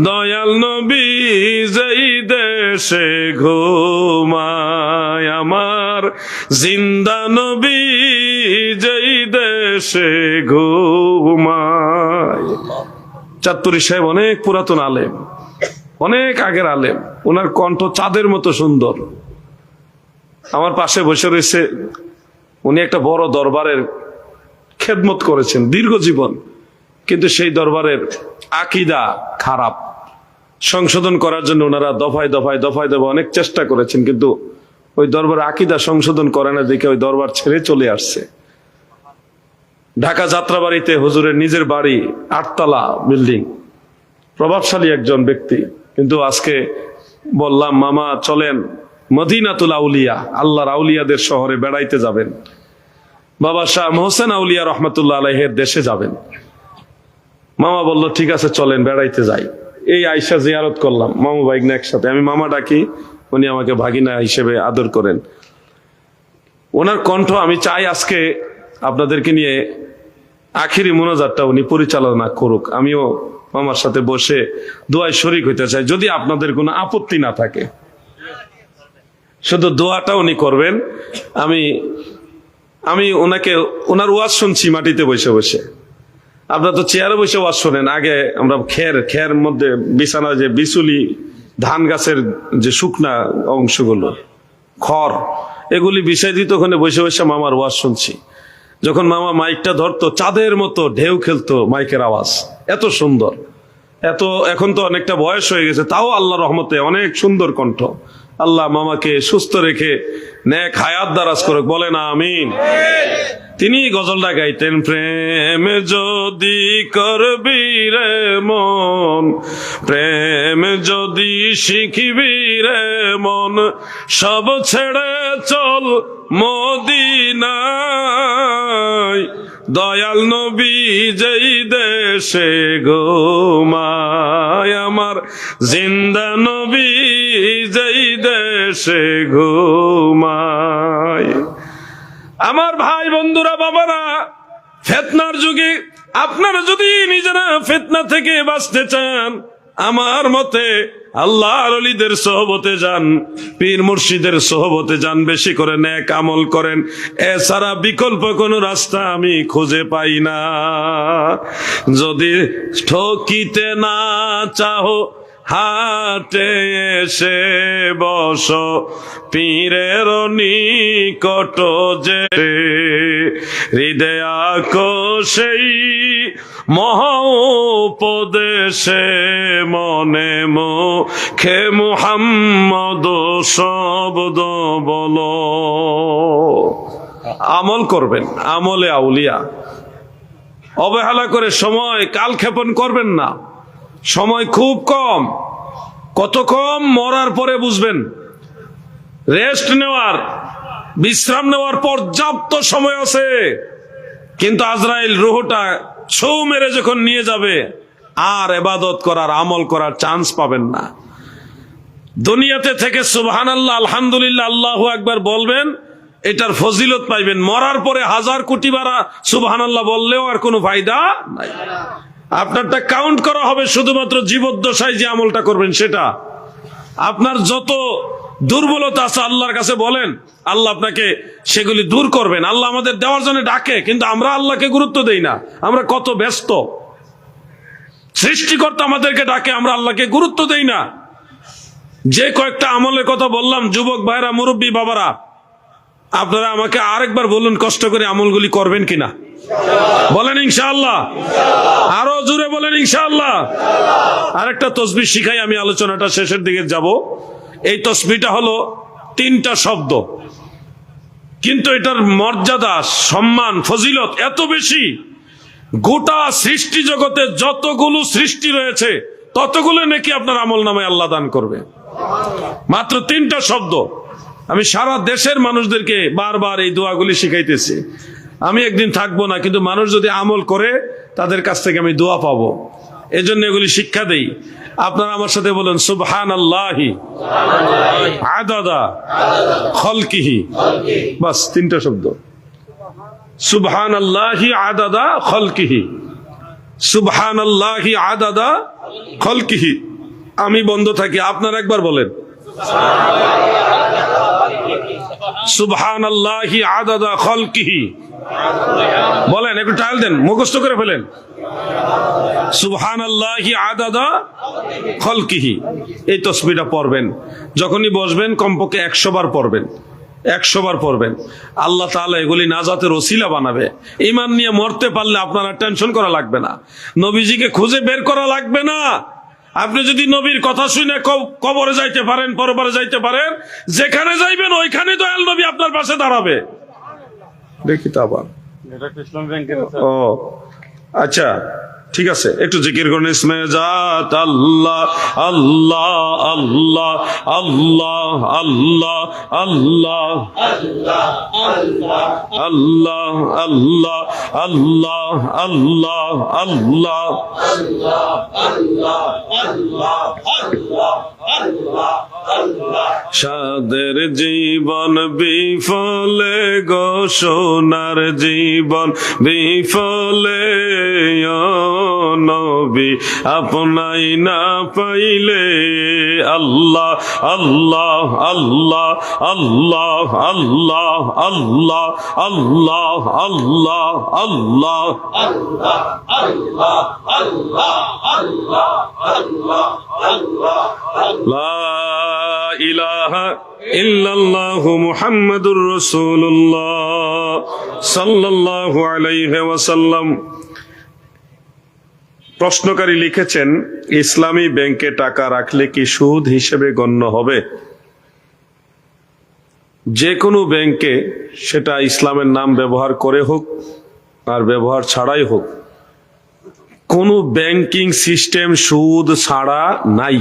দয়াল নবী যেই দেশে ঘুমায়, আমার জিন্দা নবী যেই দেশে ঘুমায়। চাঁদপুরি সাহেব অনেক পুরাতন আলেম, অনেক আগের আলেম, ওনার কণ্ঠ চাঁদের মতো সুন্দর। আমার পাশে বসে রয়েছে, উনি একটা বড় দরবারের খেদমত করেছেন দীর্ঘ জীবন, কিন্তু সেই দরবারের আকীদা খারাপ, সংশোধন করার জন্য ওনারা দফায় দফায় অনেক চেষ্টা করেছেন, কিন্তু ওই দরবার আকীদা সংশোধন করে না দেখে ওই দরবার ছেড়ে চলে আসছে। ঢাকা যাত্রাবাড়িতে হুজুরের নিজের বাড়ি, 8 তলা বিল্ডিং, প্রভাবশালী একজন ব্যক্তি, কিন্তু আজকে বললাম, মামা চলেন মদিনাতুল আউলিয়া, আল্লাহর আউলিয়াদের শহরে বেড়াইতে যাবেন, বাবা শাহ মোহসেন আউলিয়া রহমতুল্লাহ আলাইহের দেশে যাবেন। মামা বলল, ঠিক আছে চলেন বেড়াইতে যাই। এই আয়সা জিয়ারত করলাম, মামু ভাগিনা একসাথে, আমি মামা ডাকি, উনি আমাকে ভাগিনা হিসেবে আদর করেন। ওনার কণ্ঠ আমি চাই আজকে আপনাদেরকে নিয়ে আখিরি মোনাজাতটা উনি পরিচালনা করুক, আমিও মামার সাথে বসে দোয়ায় শরীক হইতে চাই, যদি আপনাদের কোনো আপত্তি না থাকে। শুধু দোয়াটা উনি করবেন। আমি ওনাকে ওনার ওয়াজ শুনছি মাটিতে বসে বসে। আপনারা তো চেয়ারে বসে ওয়াজ শোনেন। আগে আমরা খের মধ্যে বিছানা যে বিচুলি, ধান গাছের যে শুকনা অংশগুলো, খড়, এগুলি বিছাই দিত, ওখানে বসে বসে মামার ওয়াজ শুনছি। যখন মামা মাইকটা ধরতো চাঁদের মতো ঢেউ খেলতো মাইকের আওয়াজ, এত সুন্দর। এখন তো অনেকটা বয়স হয়ে গেছে, তাও আল্লাহ রহমতে অনেক সুন্দর কণ্ঠ। আল্লাহ মামাকে সুস্থ রেখে নেক হায়াত দারাজ করুক, বলেন আমিন। তিনি গজলটা গাইতেন, প্রেম যদি করবি রে মন, প্রেম যদি শিখবি রে মন, সব ছেড়ে চল মদিনায়, দয়াল নবী যেই দেশে ঘুমায়, আমার জিন্দা নবী যেই দেশে ঘুমায়। আমার ভাই বন্ধুরা, বাবারা, ফিতনার যুগে আপনারা যদি নিজেরা ফিতনা থেকে বাঁচতে চান, আমার মতে আল্লাহর ওলিদের সোহবতে যান, পীর মুর্শিদের সোহবতে যান, বেশি করে নেক আমল করেন। এছাড়া বিকল্প কোনো রাস্তা আমি খুঁজে পাই না। যদি ঠকিতে না চাও, হাটে এসে বসো পীরের নিকট যে, হৃদয় সেই মহোপদেশে, মনে মুখে মুহাম্মদ শব্দ বলো। আমল করবেন, আমলে আউলিয়া। অবহেলা করে সময় কালক্ষেপণ করবেন না। সময় খুব কম, কত কম, মরার পরে বুঝবেন। রেস্ট নেওয়ার, বিশ্রাম নেওয়ার পর্যাপ্ত সময় আছে, কিন্তু আজরাইল রুহটা ছৌ মেরে যখন নিয়ে যাবে, আর ইবাদত করার, আমল করার চান্স পাবেন না। দুনিয়াতে থেকে সুবহানাল্লাহ, আলহামদুলিল্লাহ, আল্লাহু আকবার বলবেন, এটার ফজিলত পাইবেন। মরার পরে 1000 কোটি বারা সুবহানাল্লাহ বললেও আর কোনো ফায়দা নাই। আপনারটা কাউন্ট করা হবে শুধুমাত্র জীবদ্দশায় যে আমলটা করবেন সেটা। আপনার যত দুর্বলতা আছে আল্লাহর কাছে বলেন, আল্লাহ আপনাকে সেগুলি দূর করবেন। আল্লাহ আমাদের দেওয়ার জন্য ডাকে, কিন্তু আমরা আল্লাহকে গুরুত্ব দেই না। আমরা কত ব্যস্ত। সৃষ্টিকর্তা আমাদেরকে ডাকে, আমরা আল্লাহকে গুরুত্ব দেই না। যে কয়েকটা আমলের কথা বললাম, যুবক ভাইরা, মুরব্বী বাবারা, আপনারা আমাকে আরেকবার বলুন, কষ্ট করে আমলগুলি করবেন কিনা? বলেন ইনশাআল্লাহ। আরো জোরে বলেন ইনশাআল্লাহ। আরেকটা তসবিহ শিখাই, আমি আলোচনাটা শেষের দিকে যাব। এই তসবিহটা হলো 3টা শব্দ, কিন্তু এটার মর্যাদা, সম্মান, ফজিলত এত বেশি, গোটা সৃষ্টি জগতে যতগুলো সৃষ্টি রয়েছে ততগুলো নাকি আপনার আমল নামায় আল্লাহ দান করবে। মাত্র 3টা শব্দ। আমি সারা দেশের মানুষদেরকে বারবার এই দোয়াগুলি শিখাইতেছি। আমি একদিন থাকবো না, কিন্তু মানুষ যদি আমল করে তাদের কাছ থেকে আমি দোয়া পাবো, এজন্য এগুলি শিক্ষা দেই। আপনারা আমার সাথে বলেন, সুবহানাল্লাহি আদাদা খালকিহি। বাস 3টা শব্দ। সুবহানাল্লাহি আদাদা খালকিহি, সুবহানাল্লাহি আদাদা খালকিহি। আমি বন্ধ থাকি, আপনারা একবার বলেন, সুবহানাল্লাহি আদাদা খালকিহি। বলেন, একটু টাইল দেন, মুখস্থ করে ফেলেন। সুবহানাল্লাহি আদাদা খালকিহি। এই তাসবিহটা পড়বেন। যখনই বসবেন কমপক্ষে 100 বার পড়বেন, 100 বার পড়বেন। আল্লাহ তাআলা এগুলি নাজাতের ওসিলা বানাবে। ঈমান নিয়ে মরতে পারলে আপনার টেনশন করা লাগবে না, নবীজিকে খুঁজে বের করা লাগবে না। আপনি যদি নবীর কথা শুনে কবরে যাইতে পারেন, পরবারে যাইতে পারেন, যেখানে যাইবেন ওইখানে দয়াল নবী আপনার পাশে দাঁড়াবে। দেখি তো আবার, ও আচ্ছা, ঠিক আছে, একটু জিকির করুন। ইসমে জাত আল্লাহ আল্লাহ আল্লাহ আল্লাহ আল্লাহ আল্লাহ আল্লাহ আল্লাহ আল্লাহ আল্লাহ আল্লাহ আল্লাহ সাদের জীবন বিফলে গো সোনার জীবন বিফলে ও নবী আপনাই না পাইলে আল্লাহ আল্লাহ আল্লাহ আল্লাহ আল্লাহ আল্লাহ আল্লাহ আল্লাহ আল্লাহ লা ইলাহা ইল্লাল্লাহু মুহাম্মাদুর রাসূলুল্লাহ সাল্লাল্লাহু আলাইহি ওয়াসাল্লাম। প্রশ্নকারী লিখেছেন, ইসলামী ব্যাংকে টাকা রাখলে কি সুদ হিসেবে গণ্য হবে? যে কোনো ব্যাংকে, সেটা ইসলামের নাম ব্যবহার করে হোক আর ব্যবহার ছাড়াই হোক, কোনো ব্যাংকিং সিস্টেম সুদ ছাড়া নাই।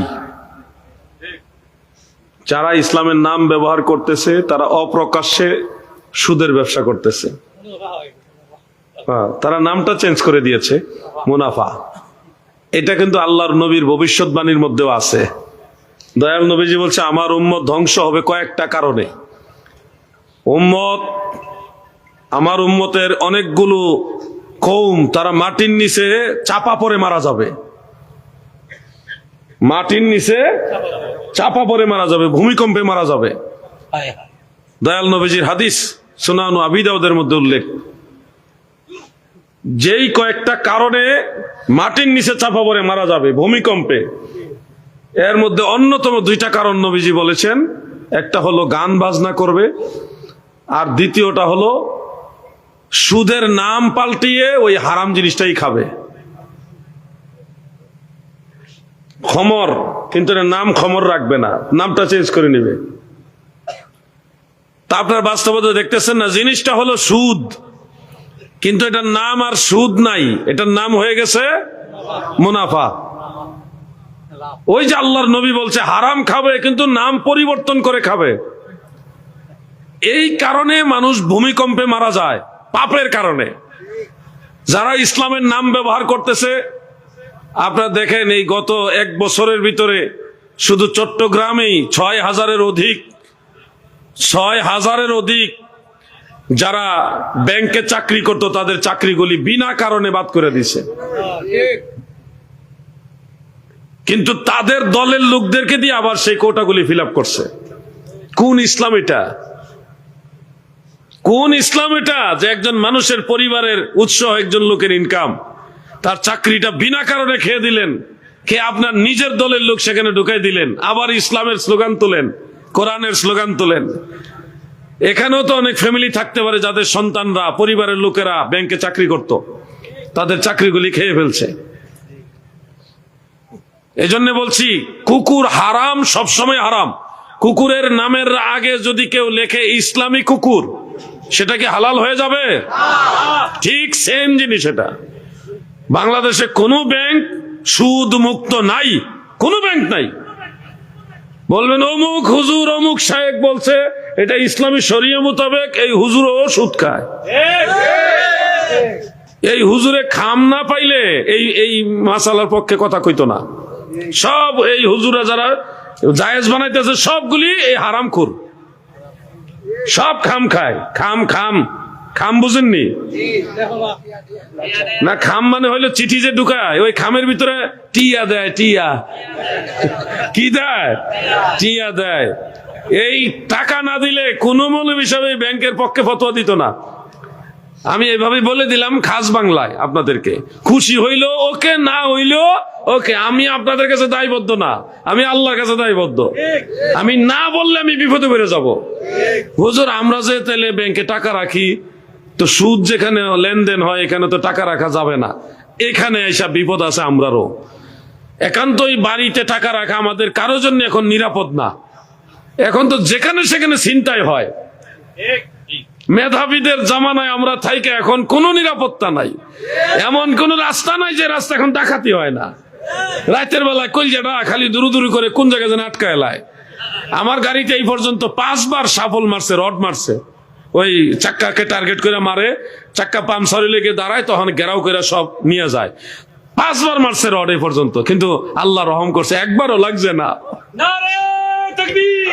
যারা ইসলামের নাম ব্যবহার করতেছে তারা অপ্রকাশ্যে সুদের ব্যবসা করতেছে। তারা নামটা চেঞ্জ করে দিয়েছে মুনাফা। এটা কিন্তু আল্লাহর নবীর ভবিষ্যৎবাণীর মধ্যেও আছে। দয়াল নবীজি বলছে, আমার উম্মত ধ্বংস হবে কয়েকটা কারণে। আমার উম্মতের অনেকগুলো কওম, তারা মাটির নিচে চাপা পড়ে মারা যাবে। মাটির নিচে চাপা পড়ে মারা যাবে, ভূমিকম্পে মারা যাবে। দয়াল নবীজির হাদিস সুনান আবি দাউদের মধ্যে উল্লেখ। যেই কয়েকটা কারণে মাটির নিচে চাপা পড়ে মারা যাবে ভূমিকম্পে, এর মধ্যে অন্যতম দুইটা কারণ নবীজি বলেছেন। একটা হলো গান বাজনা করবে, আর দ্বিতীয়টা হলো সুদের নাম পাল্টিয়ে ওই হারাম জিনিসটাই খাবে। খমর, কিন্তু এর নাম খমর রাখবে না, নামটা চেঞ্জ করে নেবে। তা আপনার বাস্তবতা দেখতেছেন না, জিনিসটা হলো সুদ, কিন্তু এটার নাম আর সুদ নাই, এটার নাম হয়ে গেছে মুনাফা। ওই যে আল্লাহর নবী বলছে হারাম খাবে, কিন্তু নাম পরিবর্তন করে খাবে। এই কারণে মানুষ ভূমিকম্পে মারা যায়, পাপের কারণে। যারা ইসলামের নাম ব্যবহার করতেছে, আপনারা দেখেন এই গত এক বছরের ভিতরে শুধু চট্টগ্রামেই 6,000-এর অধিক যারা ব্যাংকে চাকরি করত, তাদের চাকরিগুলি বিনা কারণে বাদ করে দিছে। কিন্তু তাদের দলের লোকদেরকে দিয়ে আবার সেই কোটাগুলি ফিল আপ করছে। কোন ইসলাম এটা? কোন ইসলাম এটা যে একজন মানুষের পরিবারের উৎস, একজন লোকের ইনকাম, তার চাকরিটা বিনা কারণে খেয়ে দিলেন, খেয়ে আপনার নিজের দলের লোক সেখানে ঢুকাই দিলেন, আবার ইসলামের স্লোগান তোলেন, কোরআনের স্লোগান তোলেন। এখানেও তো অনেক ফ্যামিলি থাকতে পারে যাদের সন্তানরা, পরিবারের লোকেরা ব্যাংকে চাকরি করত, তাদের চাকরিগুলি খেয়ে ফেলছে। এজন্য বলছি, কুকুর হারাম, সবসময় হারাম। কুকুরের নামের আগে যদি কেউ লেখে ইসলামী কুকুর, সেটা কি হালাল হয়ে যাবে? ঠিক সেম জিনিস এটা। বাংলাদেশে কোনো ব্যাংক সুদ মুক্ত নাই, কোনো ব্যাংক নাই। বলবেন অমুক হুজুর, অমুক শায়েখ বলছে এটা ইসলামী শরিয়া মোতাবেক, এই হুজুরও সুদ খায়। এই হুজুরে খাম না পাইলে এই মাসালার পক্ষে কথা কইতো না। সব এই হুজুরা যারা জায়েজ বানাইতেছে সবগুলি এই হারামখোর, সব খাম খায়। খাম বুঝেননি না? খাম মানে হইলো চিঠি যে ঢুকায়, ওই খামের ভিতরে টিয়া দেয়। টিয়া কি দেয়? টিয়া দেয়। এই টাকা না দিলে কোন মৌলবী সাহেব এই ব্যাংকের পক্ষে ফতোয়া দিত না। আমি এইভাবে বলে দিলাম খাস বাংলায় আপনাদেরকে, খুশি হইলো ওকে, না হইলো ওকে। আমি আপনাদের কাছে দায়বদ্ধ না, আমি আল্লাহর কাছে দায়বদ্ধ। আমি না বললে আমি বিপদে পড়ে যাব। হুজুর, আমরা যে তাহলে ব্যাংকে টাকা রাখি, তো সুদ যেখানে লেনদেন হয় এখানে তো টাকা রাখা যাবে না। এখানে এসব বিপদ আছে আমরারও। একান্তই বাড়িতে টাকা রাখা আমাদের কারোর জন্য এখন নিরাপদ না। এখন তো যেখানে সেখানে ছিনতাই হয়। মেধাবীদের জামানায় আমরা থাইকে এখন কোনো নিরাপত্তা নাই। এমন কোন রাস্তা নাই যে রাস্তা এখন ডাকাতি হয় না। রাতের বেলায় কলজাটা খালি দুরু করে কোন জায়গায় যেন আটকায় লাই। আমার গাড়িতে এই পর্যন্ত 5 বার সাফল মারছে, রড মারছে। ওই চাক্কাকে টার্গেট করে মারে, চাক্কা পাম্পসারি লেগে দাঁড়ায়, তখন ঘেরাও করে সব নিয়ে যায়। 5 বার মারছে রড এই পর্যন্ত, কিন্তু আল্লাহ রহম করছে, একবারও লাগছে না। তাকবীর,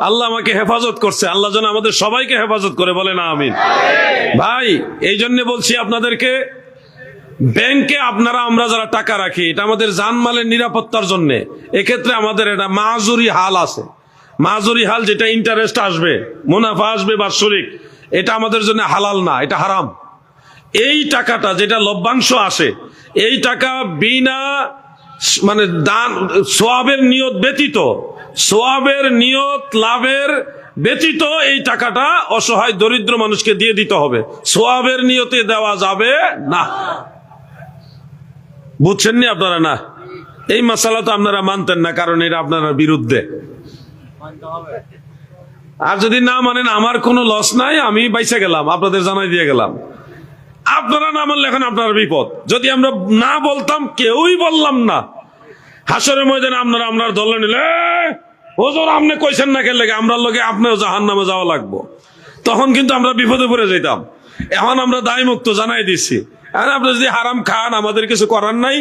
আল্লাহ আমাকে হেফাজত করছে, আল্লাহ যেন আমাদের সবাইকে হেফাজত করে, বলে না আমিন। ভাই এই জন্য বলছি আপনাদেরকে, ব্যাংকে আপনারা আমরা যারা টাকা রাখি, এটা আমাদের জানমালের নিরাপত্তার জন্য। এক্ষেত্রে আমাদের এটা মাজুরি হাল আছে, মাজুরি হাল, যেটা ইন্টারেস্ট আসবে, মুনাফা আসবে বাৎসরিক, এটা আমাদের জন্য হালাল না, এটা হারাম। এই টাকাটা যেটা লভ্যাংশ আসে, এই টাকা বিনা মানে দান সোয়াবের নিয়ত ব্যতীত, সোয়াবের নিয়ত লাভের ব্যতীত এই টাকাটা অসহায় দরিদ্র মানুষকে দিয়ে দিতে হবে, সোয়াবের নিয়তে দেওয়া যাবে না। বুঝছেন নি আপনারা? না, এই মাসালা তো আপনারা মানতেন না, কারণ এটা আপনারা বিরুদ্ধে। আর যদি না মানেন, আমার কোনো লস নাই, আমি বাইসে গেলাম, আপনাদের জানাই দিয়ে গেলাম। আপনারা না মানলে এখন আপনার বিপদ। যদি আমরা না বলতাম, কেউই বললাম না, হাসরের ময়দানে আপনারা আপনার দলে নিলে, হুজুর আপনি কইছেন না কেন, আমরা লোকে আপনার জাহান্নামে যাওয়া লাগবো, তখন কিন্তু আমরা বিপদে পড়ে যেতাম। এখন আমরা দায় মুক্ত জানাই দিচ্ছি। এখন আপনি যদি হারাম খান, আমাদের কিছু করার নাই,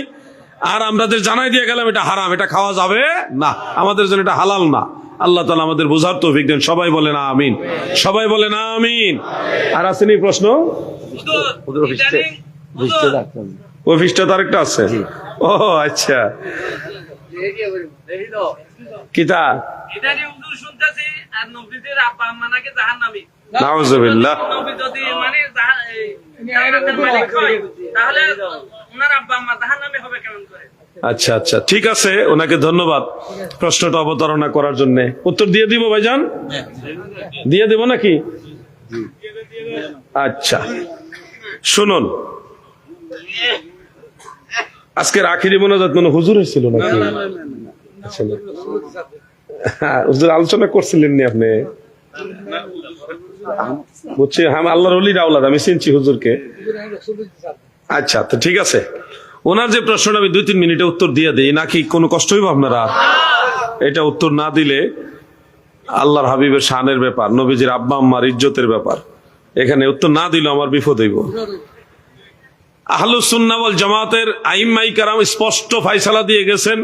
আর আমাদের জানাই দিয়ে গেলাম এটা হারাম, এটা খাওয়া যাবে না, আমাদের জন্য এটা হালাল না। আল্লাহ তাআলা আমাদের বোঝার তৌফিক দেন। সবাই বলে না আমিন, সবাই বলে না আমিন। আর আসেনি প্রশ্ন? অফিসটা তার একটা আছে। ও আচ্ছা, কিতা নাউজুবিল্লাহ। আচ্ছা আচ্ছা, ঠিক আছে, ওনাকে ধন্যবাদ প্রশ্নটা অবতারণা করার জন্য। উত্তর দিয়ে দিব ভাইজান, দিয়ে দিব নাকি? আচ্ছা শুনুন, আজকের আখিরি মোনাজাত মানে হুজুর ছিল নাকি? আচ্ছা, হুজুর আলোচনা করছিলেন নি আপনি? বুঝছি, আমি আল্লাহর ওলির আওলাদ, আমি চিনছি হুজুরকে। আচ্ছা, তো ঠিক আছে, ওনার যে প্রশ্নটা আমি 2-3 মিনিটে উত্তর দিয়ে দিই, নাকি কোনো কষ্ট হইব আপনারা? এটা উত্তর না দিলে আল্লাহর হাবিবের শানের ব্যাপার, নবীজির আব্বা আম্মার ইজ্জতের ব্যাপার, এখানে উত্তর না দিলে আমার বিপদ হইব। আহলুস সুন্নাহ ওয়াল জামাতের আইম্মাই কেরাম স্পষ্ট ফয়সালা দিয়ে গেছেন,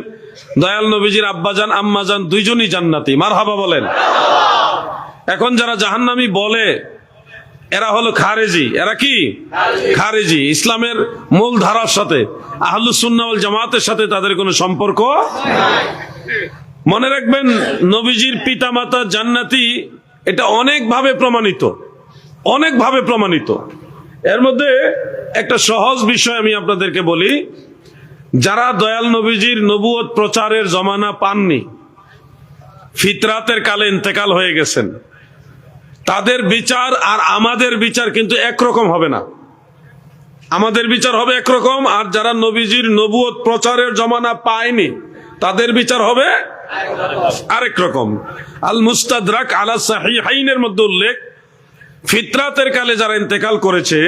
দয়াল নবীজির আব্বাজান আম্মাজান দুইজনই জান্নাতি। মারহাবা বলেন। এখন যারা জাহান্নামী বলে, এরা হলো খারেজি। এরা কি? খারেজি। ইসলামের মূল ধারার সাথে, আহলুস সুন্নাহ ওয়াল জামাতের সাথে তাদের কোনো সম্পর্ক নাই। মনে রাখবেন, নবীজির পিতামাতা জান্নাতি, এটা অনেকভাবে প্রমাণিত, অনেকভাবে প্রমাণিত। এর মধ্যে একটা সহজ বিষয় আমি আপনাদেরকে বলি, যারা দয়াল নবীজির নবুয়ত প্রচারের জমানা পাননি, ফিতরাতের কালে ইন্তেকাল হয়ে গেছেন, তাদের বিচার আর আমাদের বিচার কিন্তু একরকম হবে না। আমাদের বিচার হবে একরকম, আর যারা নবীজির নবুয়ত প্রচারের জমানা পায়নি, তাদের বিচার হবে আরেক রকম। আল মুস্তাদরাক আলা সাহিহাইনের মধ্যে উল্লেখ, ফিতরাতের কালে যারা ইন্তেকাল করেছে,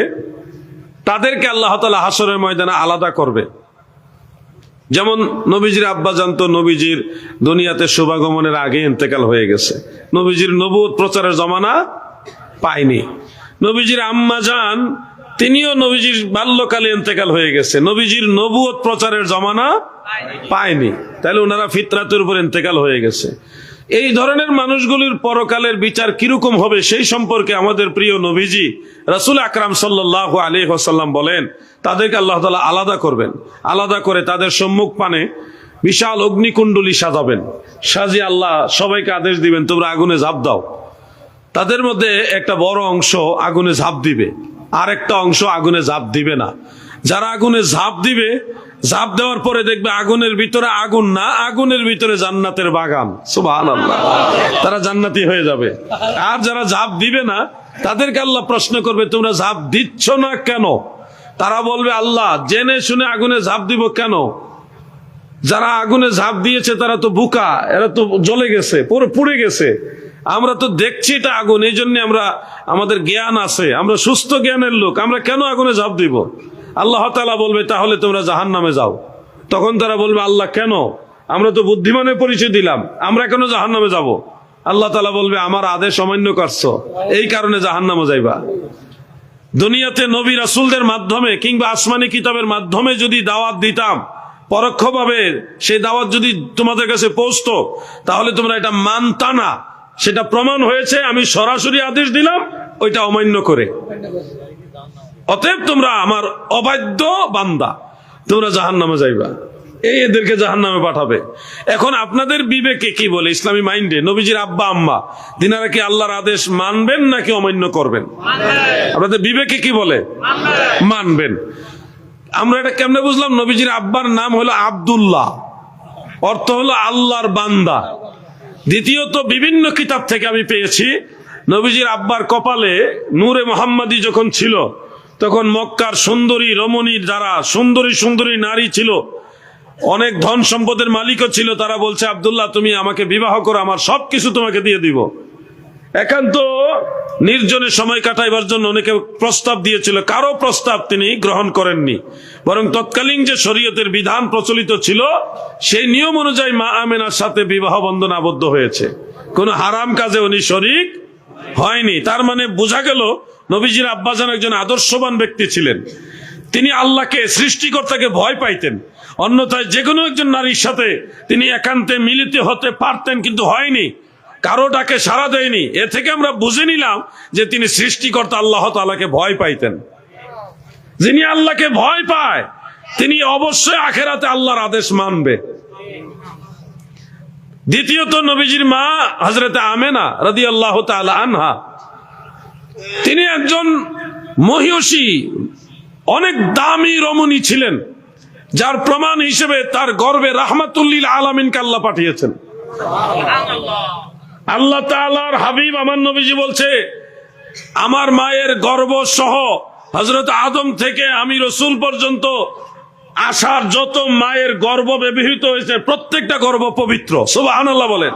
তাদেরকে আল্লাহ তাআলা হাসরের ময়দানে আলাদা করবে। যেমন নবীজির আব্বা জানতো নবীজির দুনিয়াতে শুভাগমনের আগে ইন্তেকাল হয়ে গেছে, নবীজির নবুয়ত প্রচারের জমানা পায়নি। নবীজির আম্মা জান, তিনিও নবীজির বাল্যকালে ইন্তেকাল হয়ে গেছে, নবীজির নবুয়ত প্রচারের জমানা পায়নি, তাহলে ওনারা ফিতরাতের উপর ইন্তেকাল হয়ে গেছে। এই ধরনের মানুষগুলির পরকালের বিচার কিরকম হবে, সেই সম্পর্কে আমাদের প্রিয় নবীজি রাসূল আকরাম সাল্লাল্লাহু আলাইহি ওয়াসাল্লাম বলেন, তাদেরকে আল্লাহ তাআলা আলাদা করবেন, আলাদা করে তাদের সম্মুখ পানে বিশাল অগ্নিকুণ্ডলী সাজাবেন, সাজিয়ে আল্লাহ সবাইকে আদেশ দিবেন, তোমরা আগুনে ঝাঁপ দাও। তাদের মধ্যে একটা বড় অংশ আগুনে ঝাঁপ দিবে, আর একটা অংশ আগুনে ঝাঁপ দিবে না। যারা আগুনে ঝাঁপ দিবে, ঝাঁপ দেওয়ার পরে দেখবে আগুনের ভিতরে আগুন না, আগুনের ভিতরে জান্নাতের বাগান। সুবহানাল্লাহ, তারা জান্নাতি হয়ে যাবে। আর যারা ঝাঁপ দিবে না, তাদেরকে আল্লাহ প্রশ্ন করবে, তোমরা ঝাঁপ দিচ্ছ না কেন? তারা বলবে, আল্লাহ জেনে শুনে আগুনে ঝাঁপ দিব কেন? যারা আগুনে ঝাঁপ দিয়েছে তারা তো বোকা, এরা তো জ্বলে গেছে, পুড়ে গেছে, আমরা তো দেখছি এটা আগুন, এই জন্য আমরা, আমাদের জ্ঞান আছে, আমরা সুস্থ জ্ঞানের লোক, আমরা কেন আগুনে ঝাঁপ দিব? আল্লাহ তাআলা বলবে, তাহলে তোমরা জাহান্নামে যাও। তখন তারা বলবে, আল্লাহ কেন? আমরা তো বুদ্ধিমানের পরিচয় দিলাম, আমরা কেন জাহান্নামে যাব? আল্লাহ তাআলা বলবে, আমার আদেশ অমান্য করছো, এই কারণে জাহান্নামে যাইবা। দুনিয়াতে নবী রাসূলদের মাধ্যমে কিংবা আসমানি কিতাবের মাধ্যমে যদি দাওয়াত দিতাম, পরোক্ষভাবে সেই দাওয়াত যদি তোমাদের কাছে পৌঁছতো, তাহলে তোমরা এটা মানতা না। সেটা প্রমাণ হয়েছে, আমি সরাসরি আদেশ দিলাম ওইটা অমান্য করে। অতএব তোমরা আমার অবাধ্য বান্দা, তোমরা জাহান্নামে যাইবা, এদেরকে জাহান্নামে পাঠাবে। এখন আপনাদের বিবেকে কি বলে, ইসলামী মাইন্ডে নবীজির আব্বা আম্মা দিনারা কি আল্লাহর আদেশ মানবেন নাকি অমান্য করবেন? আপনাদের বিবেকে কি বলে? মানবেন। আমরা এটা কেমনে বুঝলাম? নবীজির আব্বার নাম হলো আব্দুল্লাহ, অর্থ হলো আল্লাহর বান্দা। দ্বিতীয়ত, বিভিন্ন কিতাব থেকে আমি পেয়েছি নবীজির আব্বার কপালে নূরে মোহাম্মদী যখন ছিল, তখন মক্কার সুন্দরী রমণী, যারা সুন্দরী সুন্দরী নারী ছিল, অনেক ধন সম্পদের মালিকও ছিল, তারা বলছে আব্দুল্লাহ তুমি আমাকে বিবাহ করো, আমার সবকিছু তোমাকে দিয়ে দিব। একান্ত নির্জনে সময় কাটাইবার জন্য অনেকে প্রস্তাব দিয়েছিল, কারো প্রস্তাব তিনি গ্রহণ করেননি, বরং তৎকালীন যে শরীয়তের বিধান প্রচলিত ছিল সেই নিয়ম অনুযায়ী মা আমেনার সাথে বিবাহ বন্ধন আবদ্ধ হয়েছে। কোন হারাম কাজে উনি শরীক হয়নি। তার মানে বোঝা গেল নবীজির আব্বাজান একজন আদর্শবান ব্যক্তি ছিলেন। তিনি আল্লাহকে, সৃষ্টিকর্তাকে ভয় পাইতেন। অন্যথায় যে কোনো একজন নারীর সাথে তিনি একান্তে মিলিত হতে পারতেন, কিন্তু হয়নি, কারো ডাকে সাড়া দেয়নি। এ থেকে আমরা বুঝে নিলাম যে তিনি সৃষ্টিকর্তা আল্লাহ তাআলাকে ভয় পাইতেন। যিনি আল্লাহকে ভয় পায় তিনি অবশ্যই আখেরাতে আল্লাহর আদেশ মানবে। দ্বিতীয়ত, নবীজির মা হযরত আমেনা রাদিয়াল্লাহু তাআলা আনহা, তিনি একজন মহিষী, অনেক দামি রমণী ছিলেন, যার প্রমাণ হিসেবে তার গর্ভে রাহমাতুল লিল আলামিনকে আল্লাহ পাঠিয়েছেন। আল্লাহ তাআলার হাবিব আমার নবীজি বলছে, আমার মায়ের গর্ভ সহ হযরত আদম থেকে আমি রাসূল পর্যন্ত আসার যত মায়ের গর্ভ ব্যবহৃত হয়েছে প্রত্যেকটা গর্ভ পবিত্র। সুবহানাল্লাহ বলেন।